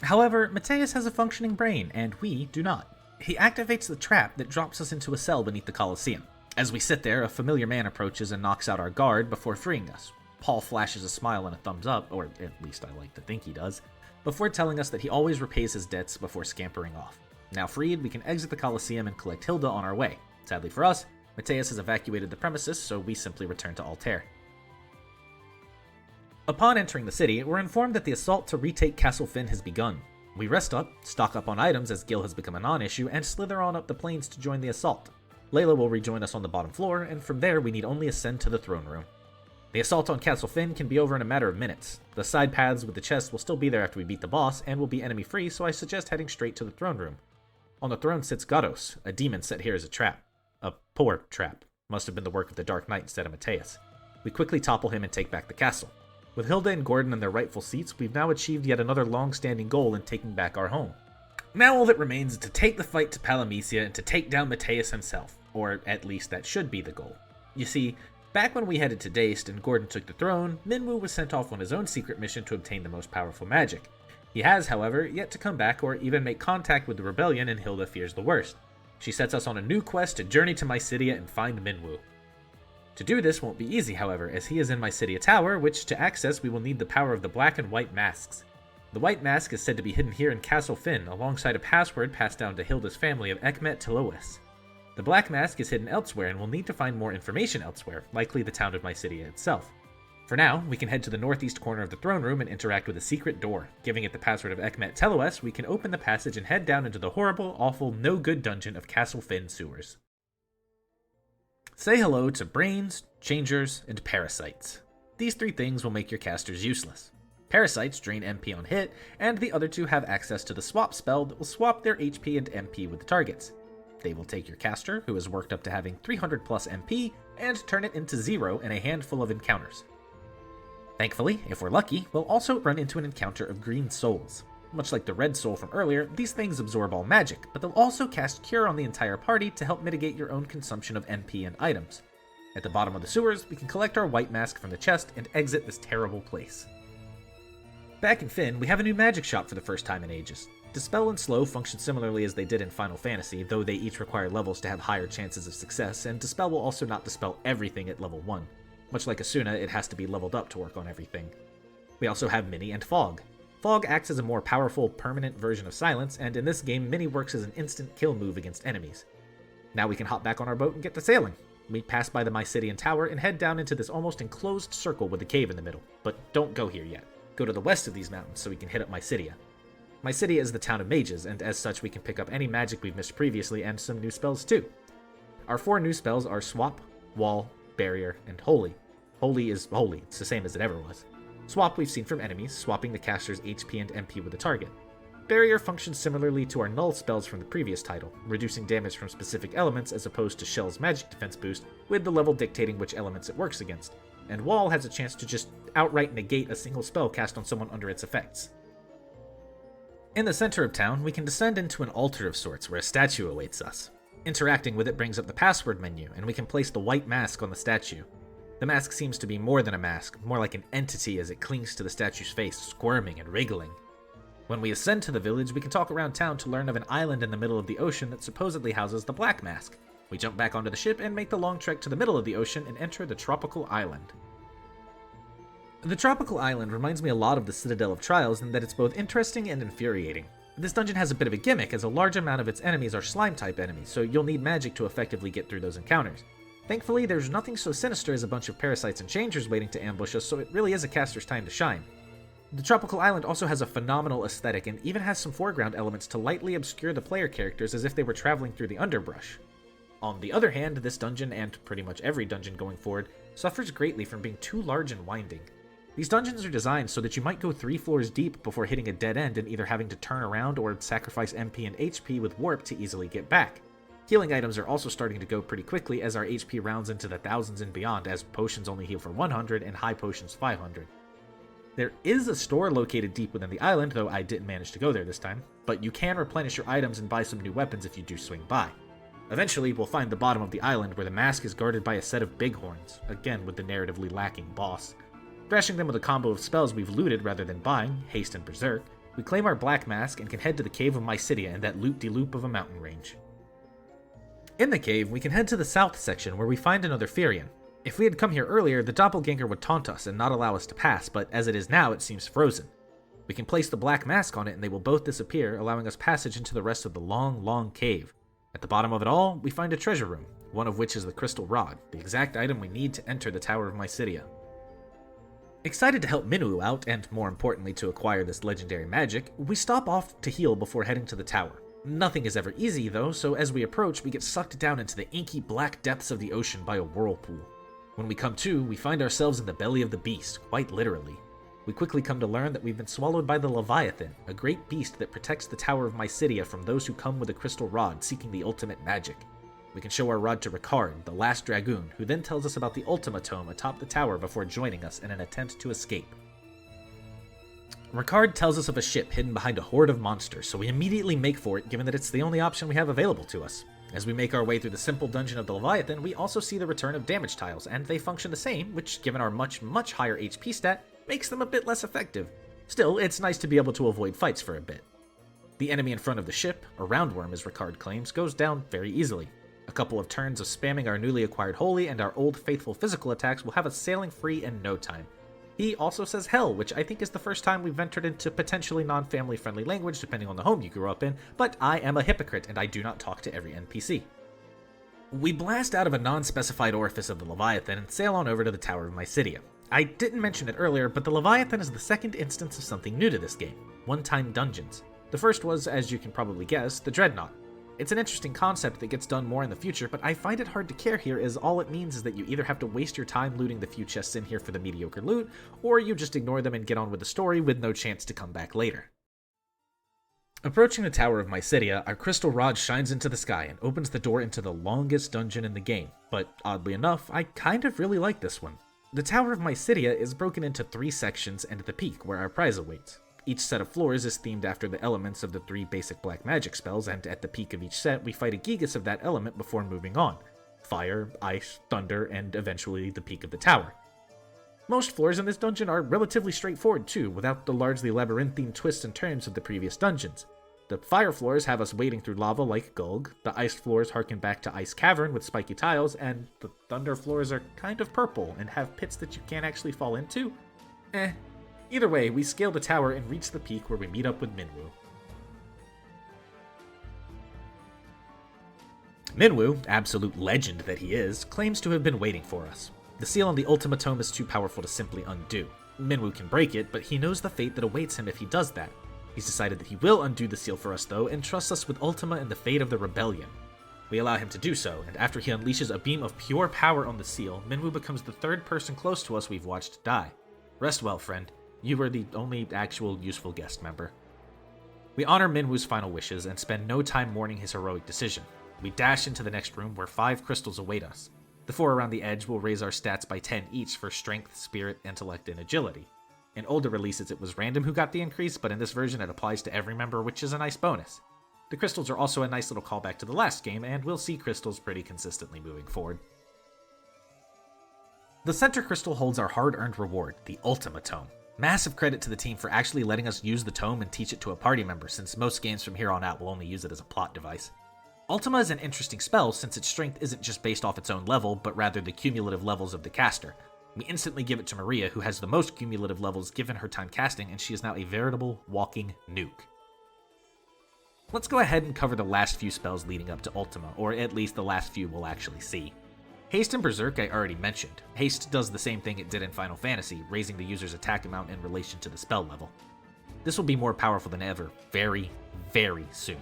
However, Mateus has a functioning brain, and we do not. He activates the trap that drops us into a cell beneath the Colosseum. As we sit there, a familiar man approaches and knocks out our guard before freeing us. Paul flashes a smile and a thumbs up, or at least I like to think he does, before telling us that he always repays his debts before scampering off. Now freed, we can exit the Colosseum and collect Hilda on our way. Sadly for us, Mateus has evacuated the premises, so we simply return to Altair. Upon entering the city, we're informed that the assault to retake Castle Finn has begun. We rest up, stock up on items as Gil has become a non-issue, and slither on up the plains to join the assault. Layla will rejoin us on the bottom floor, and from there we need only ascend to the throne room. The assault on Castle Finn can be over in a matter of minutes. The side paths with the chests will still be there after we beat the boss, and will be enemy-free, so I suggest heading straight to the throne room. On the throne sits Gatos, a demon set here as a trap. A poor trap. Must have been the work of the Dark Knight instead of Mateus. We quickly topple him and take back the castle. With Hilda and Gordon in their rightful seats, we've now achieved yet another long-standing goal in taking back our home. Now all that remains is to take the fight to Palamecia and to take down Mateus himself, or at least that should be the goal. You see, back when we headed to Dazed and Gordon took the throne, Minwu was sent off on his own secret mission to obtain the most powerful magic. He has, however, yet to come back or even make contact with the rebellion, and Hilda fears the worst. She sets us on a new quest to journey to Mysidia and find Minwu. To do this won't be easy, however, as he is in Mysidia Tower, which to access we will need the power of the black and white masks. The white mask is said to be hidden here in Castle Finn, alongside a password passed down to Hilda's family of Ekmet Telois. The black mask is hidden elsewhere, and we'll need to find more information elsewhere, likely the town of Mysidia itself. For now, we can head to the northeast corner of the throne room and interact with a secret door. Giving it the password of Ekmet Telois, we can open the passage and head down into the horrible, awful, no-good dungeon of Castle Finn sewers. Say hello to brains, changers, and parasites. These 3 things will make your casters useless. Parasites drain MP on hit, and the other 2 have access to the swap spell that will swap their HP and MP with the targets. They will take your caster, who is worked up to having 300 plus MP, and turn it into 0 in a handful of encounters. Thankfully, if we're lucky, we'll also run into an encounter of green souls. Much like the red soul from earlier, these things absorb all magic, but they'll also cast Cure on the entire party to help mitigate your own consumption of MP and items. At the bottom of the sewers, we can collect our white mask from the chest and exit this terrible place. Back in Finn, we have a new magic shop for the first time in ages. Dispel and Slow function similarly as they did in Final Fantasy, though they each require levels to have higher chances of success, and Dispel will also not dispel everything at level 1. Much like Asuna, it has to be leveled up to work on everything. We also have Mini and Fog. Fog acts as a more powerful, permanent version of Silence, and in this game, Mini works as an instant kill move against enemies. Now we can hop back on our boat and get to sailing. We pass by the Mysidian Tower and head down into this almost enclosed circle with a cave in the middle, but don't go here yet. Go to the west of these mountains so we can hit up Mysidia. Mysidia is the town of mages, and as such we can pick up any magic we've missed previously and some new spells too. Our 4 new spells are Swap, Wall, Barrier, and Holy. Holy is holy, it's the same as it ever was. Swap we've seen from enemies, swapping the caster's HP and MP with the target. Barrier functions similarly to our null spells from the previous title, reducing damage from specific elements as opposed to Shell's magic defense boost, with the level dictating which elements it works against. And Wall has a chance to just outright negate a single spell cast on someone under its effects. In the center of town, we can descend into an altar of sorts where a statue awaits us. Interacting with it brings up the password menu, and we can place the white mask on the statue. The mask seems to be more than a mask, more like an entity as it clings to the statue's face, squirming and wriggling. When we ascend to the village, we can talk around town to learn of an island in the middle of the ocean that supposedly houses the Black Mask. We jump back onto the ship and make the long trek to the middle of the ocean and enter the tropical island. The tropical island reminds me a lot of the Citadel of Trials in that it's both interesting and infuriating. This dungeon has a bit of a gimmick, as a large amount of its enemies are slime-type enemies, so you'll need magic to effectively get through those encounters. Thankfully, there's nothing so sinister as a bunch of parasites and changers waiting to ambush us, so it really is a caster's time to shine. The tropical island also has a phenomenal aesthetic and even has some foreground elements to lightly obscure the player characters as if they were traveling through the underbrush. On the other hand, this dungeon, and pretty much every dungeon going forward, suffers greatly from being too large and winding. These dungeons are designed so that you might go 3 floors deep before hitting a dead end and either having to turn around or sacrifice MP and HP with warp to easily get back. Healing items are also starting to go pretty quickly as our HP rounds into the thousands and beyond, as potions only heal for 100 and high potions 500. There is a store located deep within the island, though I didn't manage to go there this time, but you can replenish your items and buy some new weapons if you do swing by. Eventually, we'll find the bottom of the island where the mask is guarded by a set of bighorns, again with the narratively lacking boss. Thrashing them with a combo of spells we've looted rather than buying, Haste and Berserk, we claim our black mask and can head to the Cave of Mysidia in that loop-de-loop of a mountain range. In the cave, we can head to the south section where we find another Firion. If we had come here earlier, the doppelganger would taunt us and not allow us to pass, but as it is now, it seems frozen. We can place the black mask on it and they will both disappear, allowing us passage into the rest of the long, long cave. At the bottom of it all, we find a treasure room, one of which is the crystal rod, the exact item we need to enter the Tower of Mysidia. Excited to help Minwu out, and more importantly to acquire this legendary magic, we stop off to heal before heading to the tower. Nothing is ever easy though, so as we approach, we get sucked down into the inky black depths of the ocean by a whirlpool. When we come to, we find ourselves in the belly of the beast, quite literally. We quickly come to learn that we've been swallowed by the Leviathan, a great beast that protects the Tower of Mysidia from those who come with a crystal rod seeking the ultimate magic. We can show our rod to Ricard, the last dragoon, who then tells us about the Ultima Tome atop the tower before joining us in an attempt to escape. Ricard tells us of a ship hidden behind a horde of monsters, so we immediately make for it given that it's the only option we have available to us. As we make our way through the simple dungeon of the Leviathan, we also see the return of damage tiles, and they function the same, which, given our much higher HP stat, makes them a bit less effective. Still, it's nice to be able to avoid fights for a bit. The enemy in front of the ship, a roundworm as Ricard claims, goes down very easily. A couple of turns of spamming our newly acquired Holy and our old faithful physical attacks will have us sailing free in no time. He also says hell, which I think is the first time we've ventured into potentially non-family friendly language depending on the home you grew up in, but I am a hypocrite and I do not talk to every NPC. We blast out of a non-specified orifice of the Leviathan and sail on over to the Tower of Mysidia. I didn't mention it earlier, but the Leviathan is the second instance of something new to this game, one-time dungeons. The first was, as you can probably guess, the Dreadnought. It's an interesting concept that gets done more in the future, but I find it hard to care here as all it means is that you either have to waste your time looting the few chests in here for the mediocre loot, or you just ignore them and get on with the story with no chance to come back later. Approaching the Tower of Mysidia, our crystal rod shines into the sky and opens the door into the longest dungeon in the game, but oddly enough, I kind of really like this one. The Tower of Mysidia is broken into 3 sections and the peak where our prize awaits. Each set of floors is themed after the elements of the 3 basic black magic spells, and at the peak of each set, we fight a Gigas of that element before moving on. Fire, ice, thunder, and eventually the peak of the tower. Most floors in this dungeon are relatively straightforward too, without the largely labyrinthine twists and turns of the previous dungeons. The fire floors have us wading through lava like Gulg, the ice floors harken back to Ice Cavern with spiky tiles, and the thunder floors are kind of purple and have pits that you can't actually fall into. Either way, we scale the tower and reach the peak where we meet up with Minwu. Minwu, absolute legend that he is, claims to have been waiting for us. The seal on the Ultima Tome is too powerful to simply undo. Minwu can break it, but he knows the fate that awaits him if he does that. He's decided that he will undo the seal for us though, and trusts us with Ultima and the fate of the rebellion. We allow him to do so, and after he unleashes a beam of pure power on the seal, Minwu becomes the 3rd person close to us we've watched die. Rest well, friend. You were the only actual useful guest member. We honor Minwu's final wishes and spend no time mourning his heroic decision. We dash into the next room where 5 crystals await us. The 4 around the edge will raise our stats by 10 each for strength, spirit, intellect, and agility. In older releases it was random who got the increase, but in this version it applies to every member, which is a nice bonus. The crystals are also a nice little callback to the last game, and we'll see crystals pretty consistently moving forward. The center crystal holds our hard-earned reward, the Ultima Tome. Massive credit to the team for actually letting us use the tome and teach it to a party member, since most games from here on out will only use it as a plot device. Ultima is an interesting spell since its strength isn't just based off its own level, but rather the cumulative levels of the caster. We instantly give it to Maria, who has the most cumulative levels given her time casting, and she is now a veritable walking nuke. Let's go ahead and cover the last few spells leading up to Ultima, or at least the last few we'll actually see. Haste and Berserk I already mentioned. Haste does the same thing it did in Final Fantasy, raising the user's attack amount in relation to the spell level. This will be more powerful than ever very, very soon.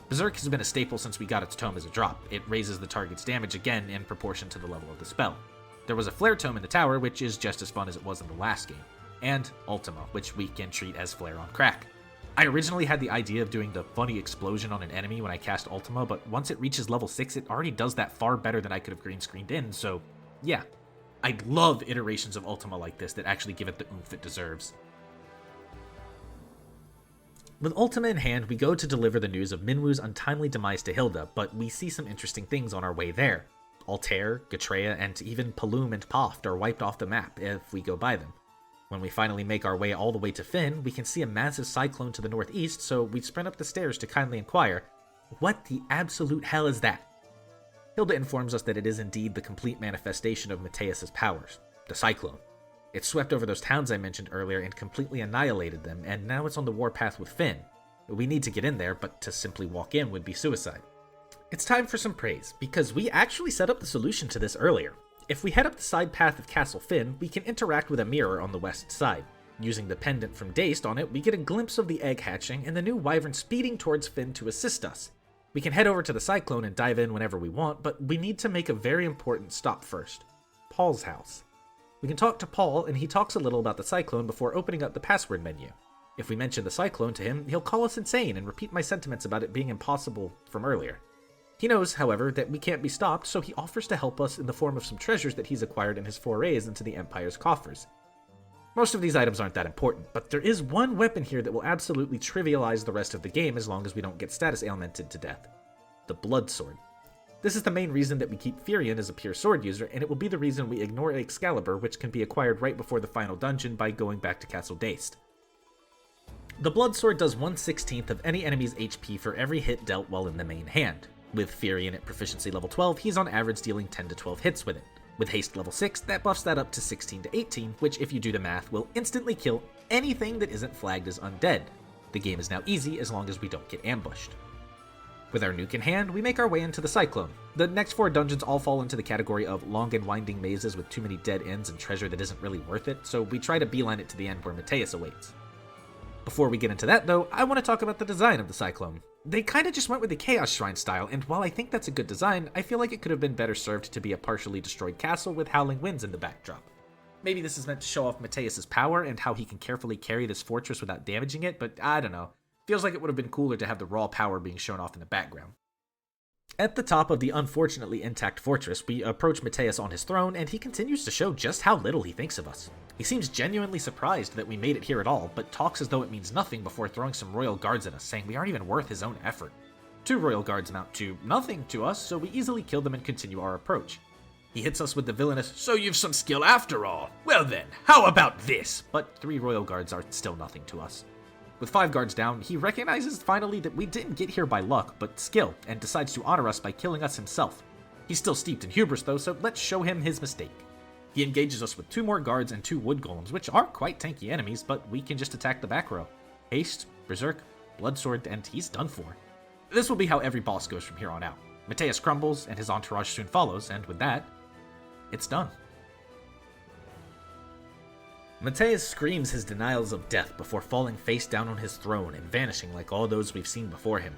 Berserk has been a staple since we got its tome as a drop. It raises the target's damage again in proportion to the level of the spell. There was a Flare tome in the tower, which is just as fun as it was in the last game. And Ultima, which we can treat as Flare on crack. I originally had the idea of doing the funny explosion on an enemy when I cast Ultima, but once it reaches level 6, it already does that far better than I could have green screened in, so yeah. I love iterations of Ultima like this that actually give it the oomph it deserves. With Ultima in hand, we go to deliver the news of Minwu's untimely demise to Hilda, but we see some interesting things on our way there. Altair, Gatreya, and even Palum and Poft are wiped off the map if we go by them. When we finally make our way all the way to Fynn, we can see a massive cyclone to the northeast, so we sprint up the stairs to kindly inquire, what the absolute hell is that? Hilda informs us that it is indeed the complete manifestation of Mateus' powers, the cyclone. It swept over those towns I mentioned earlier and completely annihilated them, and now it's on the warpath with Fynn. We need to get in there, but to simply walk in would be suicide. It's time for some praise, because we actually set up the solution to this earlier. If we head up the side path of Castle Fynn, we can interact with a mirror on the west side. Using the pendant from Dazed on it, we get a glimpse of the egg hatching and the new wyvern speeding towards Fynn to assist us. We can head over to the cyclone and dive in whenever we want, but we need to make a very important stop first. Paul's house. We can talk to Paul, and he talks a little about the cyclone before opening up the password menu. If we mention the cyclone to him, he'll call us insane and repeat my sentiments about it being impossible from earlier. He knows, however, that we can't be stopped, so he offers to help us in the form of some treasures that he's acquired in his forays into the Empire's coffers. Most of these items aren't that important, but there is one weapon here that will absolutely trivialize the rest of the game as long as we don't get status ailmented to death. The Blood Sword. This is the main reason that we keep Firion as a pure sword user, and it will be the reason we ignore Excalibur, which can be acquired right before the final dungeon by going back to Castle Dazed. The Blood Sword does 1/16 of any enemy's HP for every hit dealt while in the main hand. With Firion at proficiency level 12, he's on average dealing 10 to 12 hits with it. With haste level 6, that buffs that up to 16 to 18, which if you do the math, will instantly kill anything that isn't flagged as undead. The game is now easy as long as we don't get ambushed. With our nuke in hand, we make our way into the Cyclone. The next 4 dungeons all fall into the category of long and winding mazes with too many dead ends and treasure that isn't really worth it, so we try to beeline it to the end where Mateus awaits. Before we get into that though, I want to talk about the design of the Cyclone. They kinda just went with the Chaos Shrine style, and while I think that's a good design, I feel like it could have been better served to be a partially destroyed castle with howling winds in the backdrop. Maybe this is meant to show off Mateus' power and how he can carefully carry this fortress without damaging it, but I don't know. Feels like it would have been cooler to have the raw power being shown off in the background. At the top of the unfortunately intact fortress, we approach Mateus on his throne, and he continues to show just how little he thinks of us. He seems genuinely surprised that we made it here at all, but talks as though it means nothing before throwing some royal guards at us, saying we aren't even worth his own effort. 2 royal guards amount to nothing to us, so we easily kill them and continue our approach. He hits us with the villainous, "So you've some skill after all? Well then, how about this?" But 3 royal guards are still nothing to us. With 5 guards down, he recognizes finally that we didn't get here by luck, but skill, and decides to honor us by killing us himself. He's still steeped in hubris though, so let's show him his mistake. He engages us with 2 more guards and 2 wood golems, which are quite tanky enemies, but we can just attack the back row. Haste, Berserk, Blood Sword, and he's done for. This will be how every boss goes from here on out. Mateus crumbles, and his entourage soon follows, and with that, it's done. Mateus screams his denials of death before falling face down on his throne and vanishing like all those we've seen before him.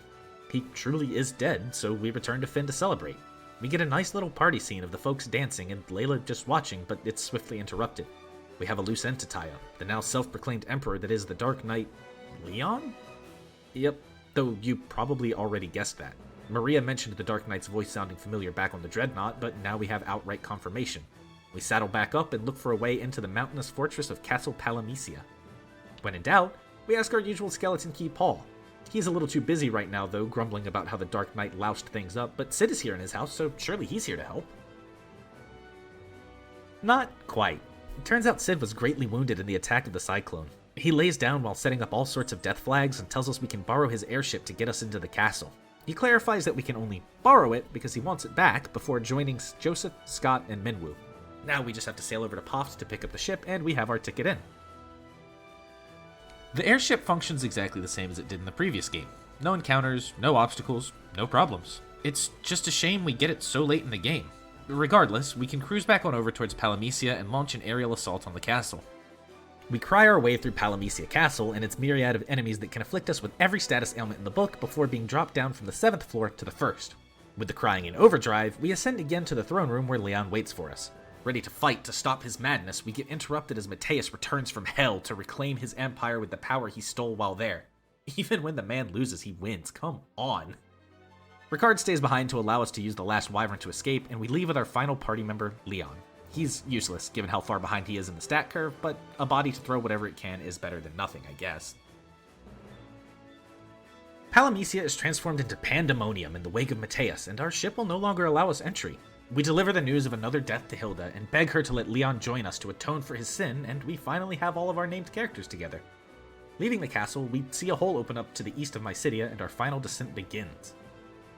He truly is dead, so we return to Fynn to celebrate. We get a nice little party scene of the folks dancing and Layla just watching, but it's swiftly interrupted. We have a loose end to tie up, the now self-proclaimed emperor that is the Dark Knight, Leon? Yep, though you probably already guessed that. Maria mentioned the Dark Knight's voice sounding familiar back on the Dreadnought, but now we have outright confirmation. We saddle back up and look for a way into the mountainous fortress of Castle Palamecia. When in doubt, we ask our usual skeleton key Paul. He's a little too busy right now though, grumbling about how the Dark Knight loused things up, but Sid is here in his house, so surely he's here to help. Not quite. It turns out Sid was greatly wounded in the attack of the Cyclone. He lays down while setting up all sorts of death flags and tells us we can borrow his airship to get us into the castle. He clarifies that we can only borrow it because he wants it back before joining Joseph, Scott, and Minwu. Now we just have to sail over to Poft to pick up the ship, and we have our ticket in. The airship functions exactly the same as it did in the previous game. No encounters, no obstacles, no problems. It's just a shame we get it so late in the game. Regardless, we can cruise back on over towards Palamecia and launch an aerial assault on the castle. We cry our way through Palamecia Castle and its myriad of enemies that can afflict us with every status ailment in the book before being dropped down from the 7th floor to the 1st. With the crying in overdrive, we ascend again to the throne room where Leon waits for us. Ready to fight to stop his madness, we get interrupted as Mateus returns from hell to reclaim his empire with the power he stole while there. Even when the man loses, he wins. Come on. Ricard stays behind to allow us to use the last wyvern to escape, and we leave with our final party member, Leon. He's useless, given how far behind he is in the stat curve, but a body to throw whatever it can is better than nothing, I guess. Palamecia is transformed into pandemonium in the wake of Mateus, and our ship will no longer allow us entry. We deliver the news of another death to Hilda, and beg her to let Leon join us to atone for his sin, and we finally have all of our named characters together. Leaving the castle, we see a hole open up to the east of Mysidia, and our final descent begins.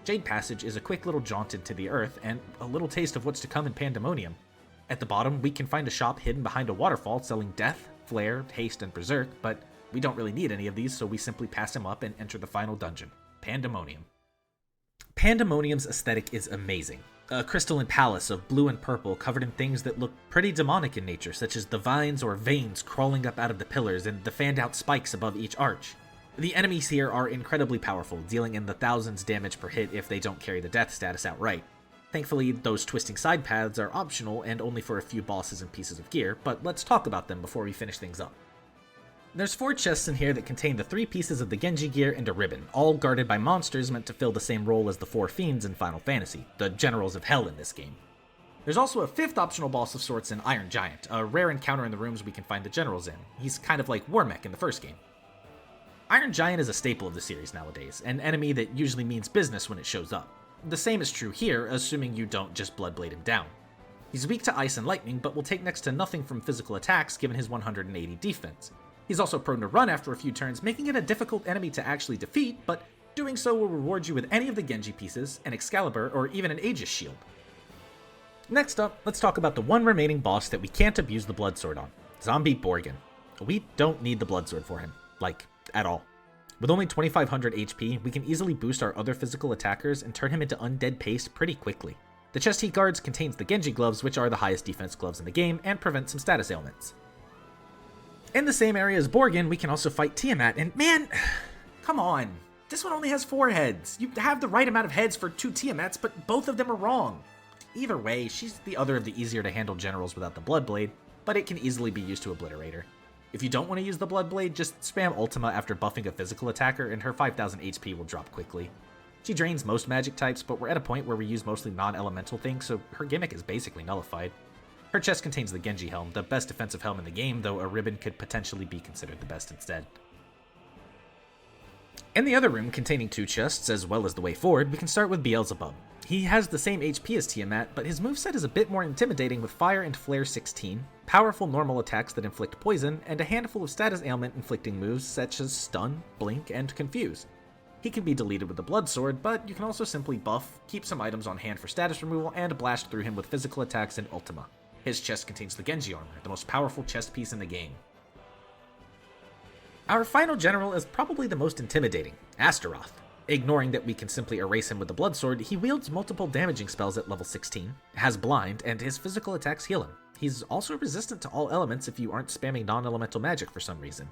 Jade Passage is a quick little jaunt into the earth, and a little taste of what's to come in Pandemonium. At the bottom, we can find a shop hidden behind a waterfall selling Death, Flare, Haste, and Berserk, but we don't really need any of these, so we simply pass him up and enter the final dungeon, Pandemonium. Pandemonium's aesthetic is amazing. A crystalline palace of blue and purple covered in things that look pretty demonic in nature, such as the vines or veins crawling up out of the pillars and the fanned-out spikes above each arch. The enemies here are incredibly powerful, dealing in the thousands damage per hit if they don't carry the death status outright. Thankfully, those twisting side paths are optional and only for a few bosses and pieces of gear, but let's talk about them before we finish things up. There's 4 chests in here that contain the 3 pieces of the Genji gear and a ribbon, all guarded by monsters meant to fill the same role as the 4 fiends in Final Fantasy, the Generals of Hell in this game. There's also a 5th optional boss of sorts in Iron Giant, a rare encounter in the rooms we can find the generals in. He's kind of like Warmech in the first game. Iron Giant is a staple of the series nowadays, an enemy that usually means business when it shows up. The same is true here, assuming you don't just Bloodblade him down. He's weak to ice and lightning, but will take next to nothing from physical attacks given his 180 defense. He's also prone to run after a few turns, making it a difficult enemy to actually defeat, but doing so will reward you with any of the Genji pieces, an Excalibur, or even an Aegis shield. Next up, let's talk about the one remaining boss that we can't abuse the Bloodsword on, Zombie Borgin. We don't need the Bloodsword for him, at all. With only 2500 HP, we can easily boost our other physical attackers and turn him into undead paste pretty quickly. The chest he guards contains the Genji gloves, which are the highest defense gloves in the game, and prevent some status ailments. In the same area as Borgin, we can also fight Tiamat, and man, come on. This one only has 4 heads. You have the right amount of heads for 2 Tiamats, but both of them are wrong. Either way, she's the other of the easier to handle generals without the Bloodblade, but it can easily be used to obliterate her. If you don't want to use the Bloodblade, just spam Ultima after buffing a physical attacker and her 5000 HP will drop quickly. She drains most magic types, but we're at a point where we use mostly non-elemental things, so her gimmick is basically nullified. Her chest contains the Genji helm, the best defensive helm in the game, though a ribbon could potentially be considered the best instead. In the other room, containing 2 chests, as well as the way forward, we can start with Beelzebub. He has the same HP as Tiamat, but his moveset is a bit more intimidating with Fire and Flare 16, powerful normal attacks that inflict poison, and a handful of status ailment inflicting moves such as Stun, Blink, and Confuse. He can be deleted with the Bloodsword, but you can also simply buff, keep some items on hand for status removal, and blast through him with physical attacks and Ultima. His chest contains the Genji armor, the most powerful chest piece in the game. Our final general is probably the most intimidating, Astaroth. Ignoring that we can simply erase him with the Bloodsword, he wields multiple damaging spells at level 16, has Blind, and his physical attacks heal him. He's also resistant to all elements if you aren't spamming non-elemental magic for some reason.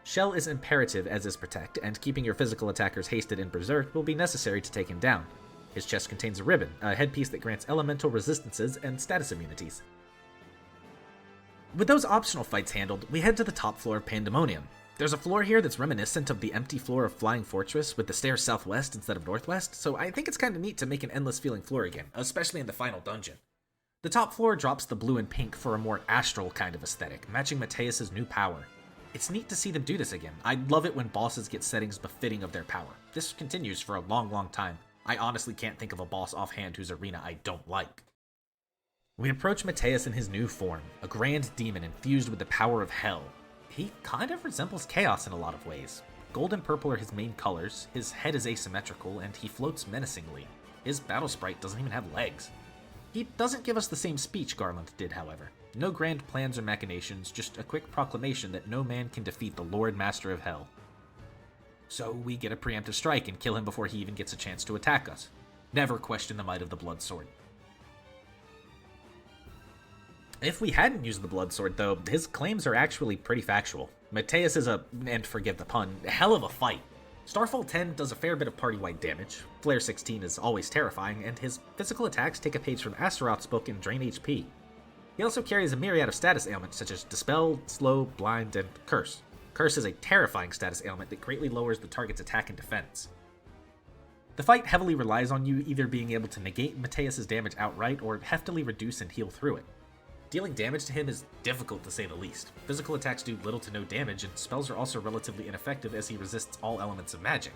Shell is imperative as is Protect, and keeping your physical attackers hasted in Berserk will be necessary to take him down. His chest contains a ribbon, a headpiece that grants elemental resistances and status immunities. With those optional fights handled, we head to the top floor of Pandemonium. There's a floor here that's reminiscent of the empty floor of Flying Fortress with the stairs southwest instead of northwest, so I think it's kinda neat to make an endless feeling floor again, especially in the final dungeon. The top floor drops the blue and pink for a more astral kind of aesthetic, matching Mateus' new power. It's neat to see them do this again. I love it when bosses get settings befitting of their power. This continues for a long time. I honestly can't think of a boss offhand whose arena I don't like. We approach Mateus in his new form, a grand demon infused with the power of hell. He kind of resembles Chaos in a lot of ways. Gold and purple are his main colors, his head is asymmetrical, and he floats menacingly. His battle sprite doesn't even have legs. He doesn't give us the same speech Garland did, however. No grand plans or machinations, just a quick proclamation that no man can defeat the Lord Master of Hell. So we get a preemptive strike and kill him before he even gets a chance to attack us. Never question the might of the blood sword. If we hadn't used the blood sword, though, his claims are actually pretty factual. Mateus is a, and forgive the pun, hell of a fight. Starfall 10 does a fair bit of party-wide damage, Flare 16 is always terrifying, and his physical attacks take a page from Astaroth's book and drain HP. He also carries a myriad of status ailments such as Dispel, Slow, Blind, and Curse. Curse is a terrifying status ailment that greatly lowers the target's attack and defense. The fight heavily relies on you either being able to negate Mateus' damage outright or heftily reduce and heal through it. Dealing damage to him is difficult to say the least. Physical attacks do little to no damage, and spells are also relatively ineffective as he resists all elements of magic.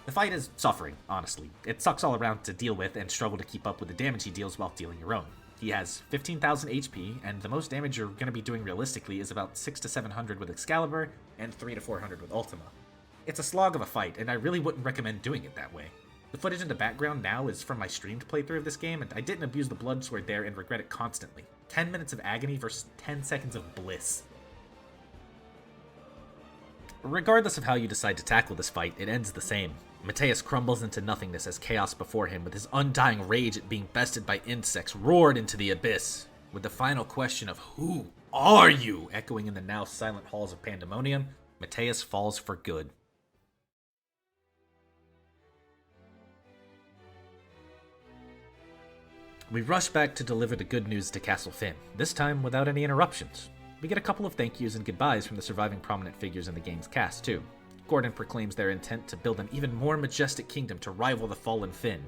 The fight is suffering, honestly. It sucks all around to deal with and struggle to keep up with the damage he deals while dealing your own. He has 15,000 HP, and the most damage you're going to be doing realistically is about 600 to 700 with Excalibur and 300 to 400 with Ultima. It's a slog of a fight, and I really wouldn't recommend doing it that way. The footage in the background now is from my streamed playthrough of this game, and I didn't abuse the blood sword there and regret it constantly. 10 minutes of agony versus 10 seconds of bliss. Regardless of how you decide to tackle this fight, it ends the same. Mateus crumbles into nothingness as chaos before him, with his undying rage at being bested by insects roared into the abyss, with the final question of "Who are you?" echoing in the now silent halls of Pandemonium. Mateus falls for good. We rush back to deliver the good news to Castle Finn, this time without any interruptions. We get a couple of thank yous and goodbyes from the surviving prominent figures in the game's cast, too. Gordon proclaims their intent to build an even more majestic kingdom to rival the fallen Finn.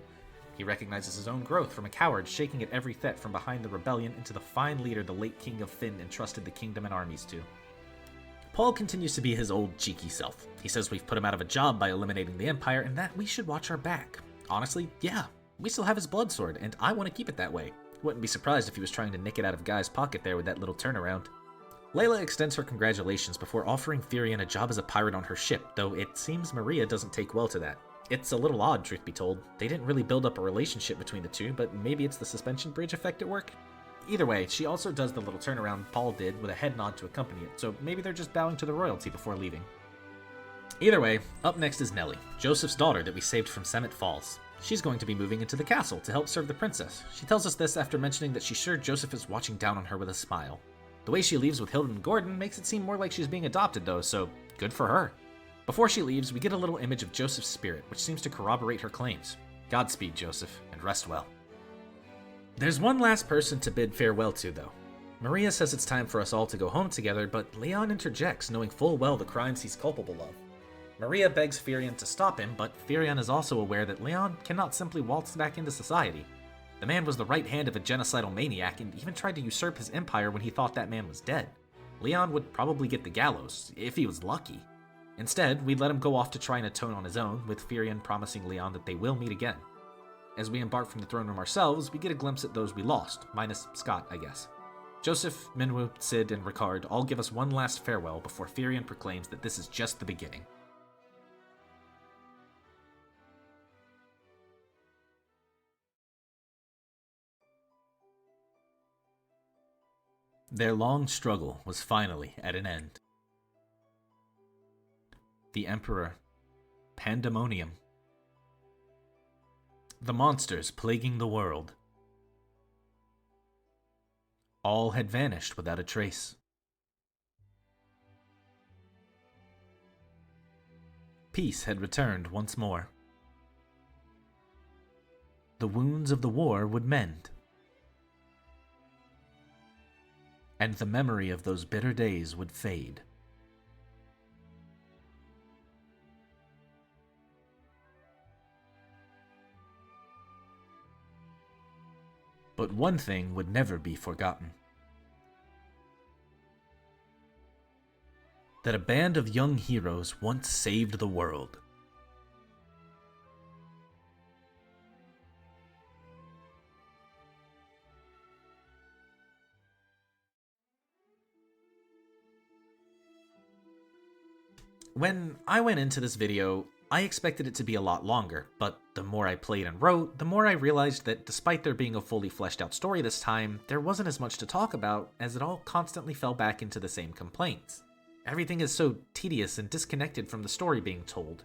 He recognizes his own growth from a coward shaking at every threat from behind the rebellion into the fine leader the late King of Finn entrusted the kingdom and armies to. Paul continues to be his old cheeky self. He says we've put him out of a job by eliminating the Empire and that we should watch our back. Honestly, yeah. We still have his blood sword, and I want to keep it that way. Wouldn't be surprised if he was trying to nick it out of Guy's pocket there with that little turnaround. Layla extends her congratulations before offering Firion a job as a pirate on her ship, though it seems Maria doesn't take well to that. It's a little odd, truth be told. They didn't really build up a relationship between the two, but maybe it's the suspension bridge effect at work? Either way, she also does the little turnaround Paul did with a head nod to accompany it, so maybe they're just bowing to the royalty before leaving. Either way, up next is Nellie, Joseph's daughter that we saved from Semet Falls. She's going to be moving into the castle to help serve the princess. She tells us this after mentioning that she's sure Joseph is watching down on her with a smile. The way she leaves with Hilda and Gordon makes it seem more like she's being adopted though, so good for her. Before she leaves, we get a little image of Joseph's spirit, which seems to corroborate her claims. Godspeed, Joseph, and rest well. There's one last person to bid farewell to though. Maria says it's time for us all to go home together, but Leon interjects, knowing full well the crimes he's culpable of. Maria begs Firion to stop him, but Firion is also aware that Leon cannot simply waltz back into society. The man was the right hand of a genocidal maniac and even tried to usurp his empire when he thought that man was dead. Leon would probably get the gallows, if he was lucky. Instead, we'd let him go off to try and atone on his own, with Firion promising Leon that they will meet again. As we embark from the throne room ourselves, we get a glimpse at those we lost, minus Scott, I guess. Joseph, Minwu, Cid, and Ricard all give us one last farewell before Firion proclaims that this is just the beginning. Their long struggle was finally at an end. The Emperor, Pandemonium, the monsters plaguing the world, all had vanished without a trace. Peace had returned once more. The wounds of the war would mend. And the memory of those bitter days would fade. But one thing would never be forgotten. That a band of young heroes once saved the world. When I went into this video, I expected it to be a lot longer, but the more I played and wrote, the more I realized that despite there being a fully fleshed out story this time, there wasn't as much to talk about as it all constantly fell back into the same complaints. Everything is so tedious and disconnected from the story being told.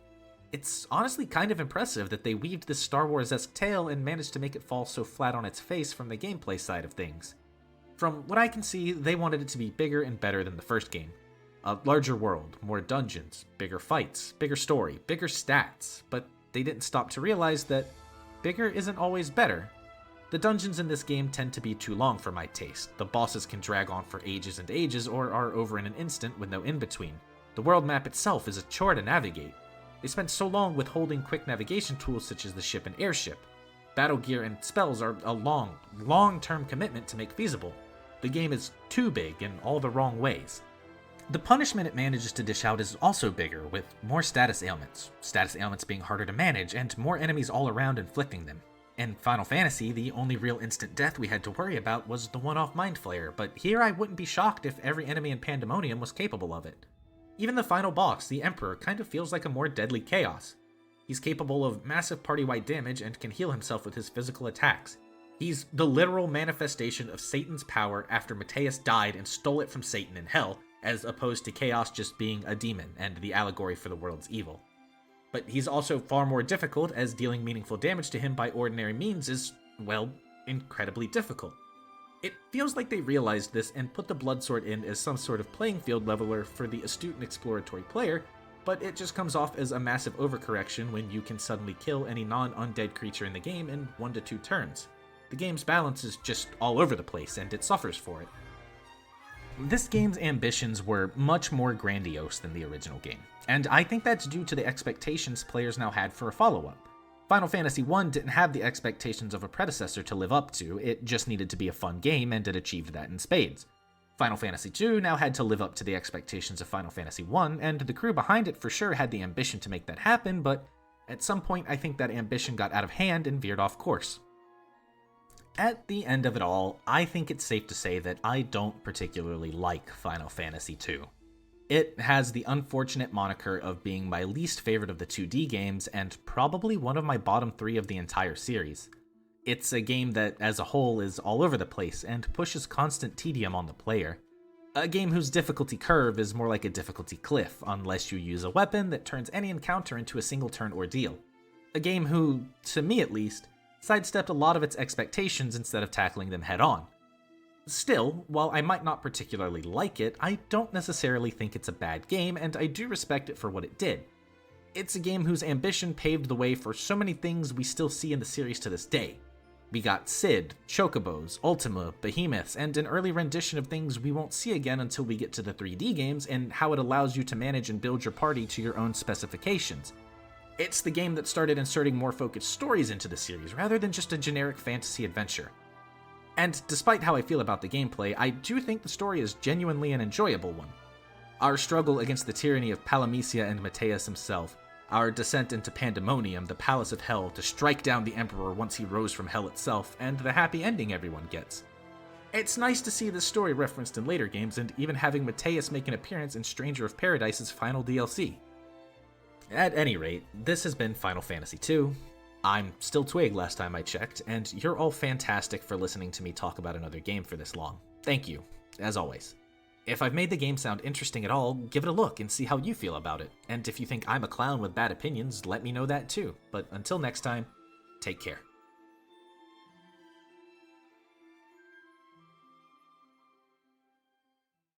It's honestly kind of impressive that they weaved this Star Wars-esque tale and managed to make it fall so flat on its face from the gameplay side of things. From what I can see, they wanted it to be bigger and better than the first game. A larger world, more dungeons, bigger fights, bigger story, bigger stats, but they didn't stop to realize that bigger isn't always better. The dungeons in this game tend to be too long for my taste. The bosses can drag on for ages and ages or are over in an instant with no in-between. The world map itself is a chore to navigate. They spent so long withholding quick navigation tools such as the ship and airship. Battle gear and spells are a long-term commitment to make feasible. The game is too big in all the wrong ways. The punishment it manages to dish out is also bigger, with more status ailments being harder to manage, and more enemies all around inflicting them. In Final Fantasy, the only real instant death we had to worry about was the one-off Mind Flayer, but here I wouldn't be shocked if every enemy in Pandemonium was capable of it. Even the final boss, the Emperor, kind of feels like a more deadly chaos. He's capable of massive party-wide damage and can heal himself with his physical attacks. He's the literal manifestation of Satan's power after Mateus died and stole it from Satan in Hell, as opposed to Chaos just being a demon and the allegory for the world's evil. But he's also far more difficult, as dealing meaningful damage to him by ordinary means is, well, incredibly difficult. It feels like they realized this and put the Bloodsword in as some sort of playing field leveler for the astute and exploratory player, but it just comes off as a massive overcorrection when you can suddenly kill any non-undead creature in the game in 1 to 2 turns. The game's balance is just all over the place, and it suffers for it. This game's ambitions were much more grandiose than the original game, and I think that's due to the expectations players now had for a follow-up. Final Fantasy I didn't have the expectations of a predecessor to live up to, it just needed to be a fun game, and it achieved that in spades. Final Fantasy II now had to live up to the expectations of Final Fantasy I, and the crew behind it for sure had the ambition to make that happen, but at some point I think that ambition got out of hand and veered off course. At the end of it all, I think it's safe to say that I don't particularly like Final Fantasy II. It has the unfortunate moniker of being my least favorite of the 2D games and probably one of my bottom 3 of the entire series. It's a game that, as a whole, is all over the place and pushes constant tedium on the player. A game whose difficulty curve is more like a difficulty cliff, unless you use a weapon that turns any encounter into a single-turn ordeal. A game who, to me at least, sidestepped a lot of its expectations instead of tackling them head-on. Still, while I might not particularly like it, I don't necessarily think it's a bad game, and I do respect it for what it did. It's a game whose ambition paved the way for so many things we still see in the series to this day. We got Cid, Chocobos, Ultima, Behemoths, and an early rendition of things we won't see again until we get to the 3D games and how it allows you to manage and build your party to your own specifications. It's the game that started inserting more focused stories into the series rather than just a generic fantasy adventure. And despite how I feel about the gameplay, I do think the story is genuinely an enjoyable one. Our struggle against the tyranny of Palamecia and Mateus himself, our descent into Pandemonium, the Palace of Hell, to strike down the Emperor once he rose from Hell itself, and the happy ending everyone gets. It's nice to see this story referenced in later games, and even having Mateus make an appearance in Stranger of Paradise's final DLC. At any rate, this has been Final Fantasy II. I'm still Twig last time I checked, and you're all fantastic for listening to me talk about another game for this long. Thank you, as always. If I've made the game sound interesting at all, give it a look and see how you feel about it. And if you think I'm a clown with bad opinions, let me know that too. But until next time, take care.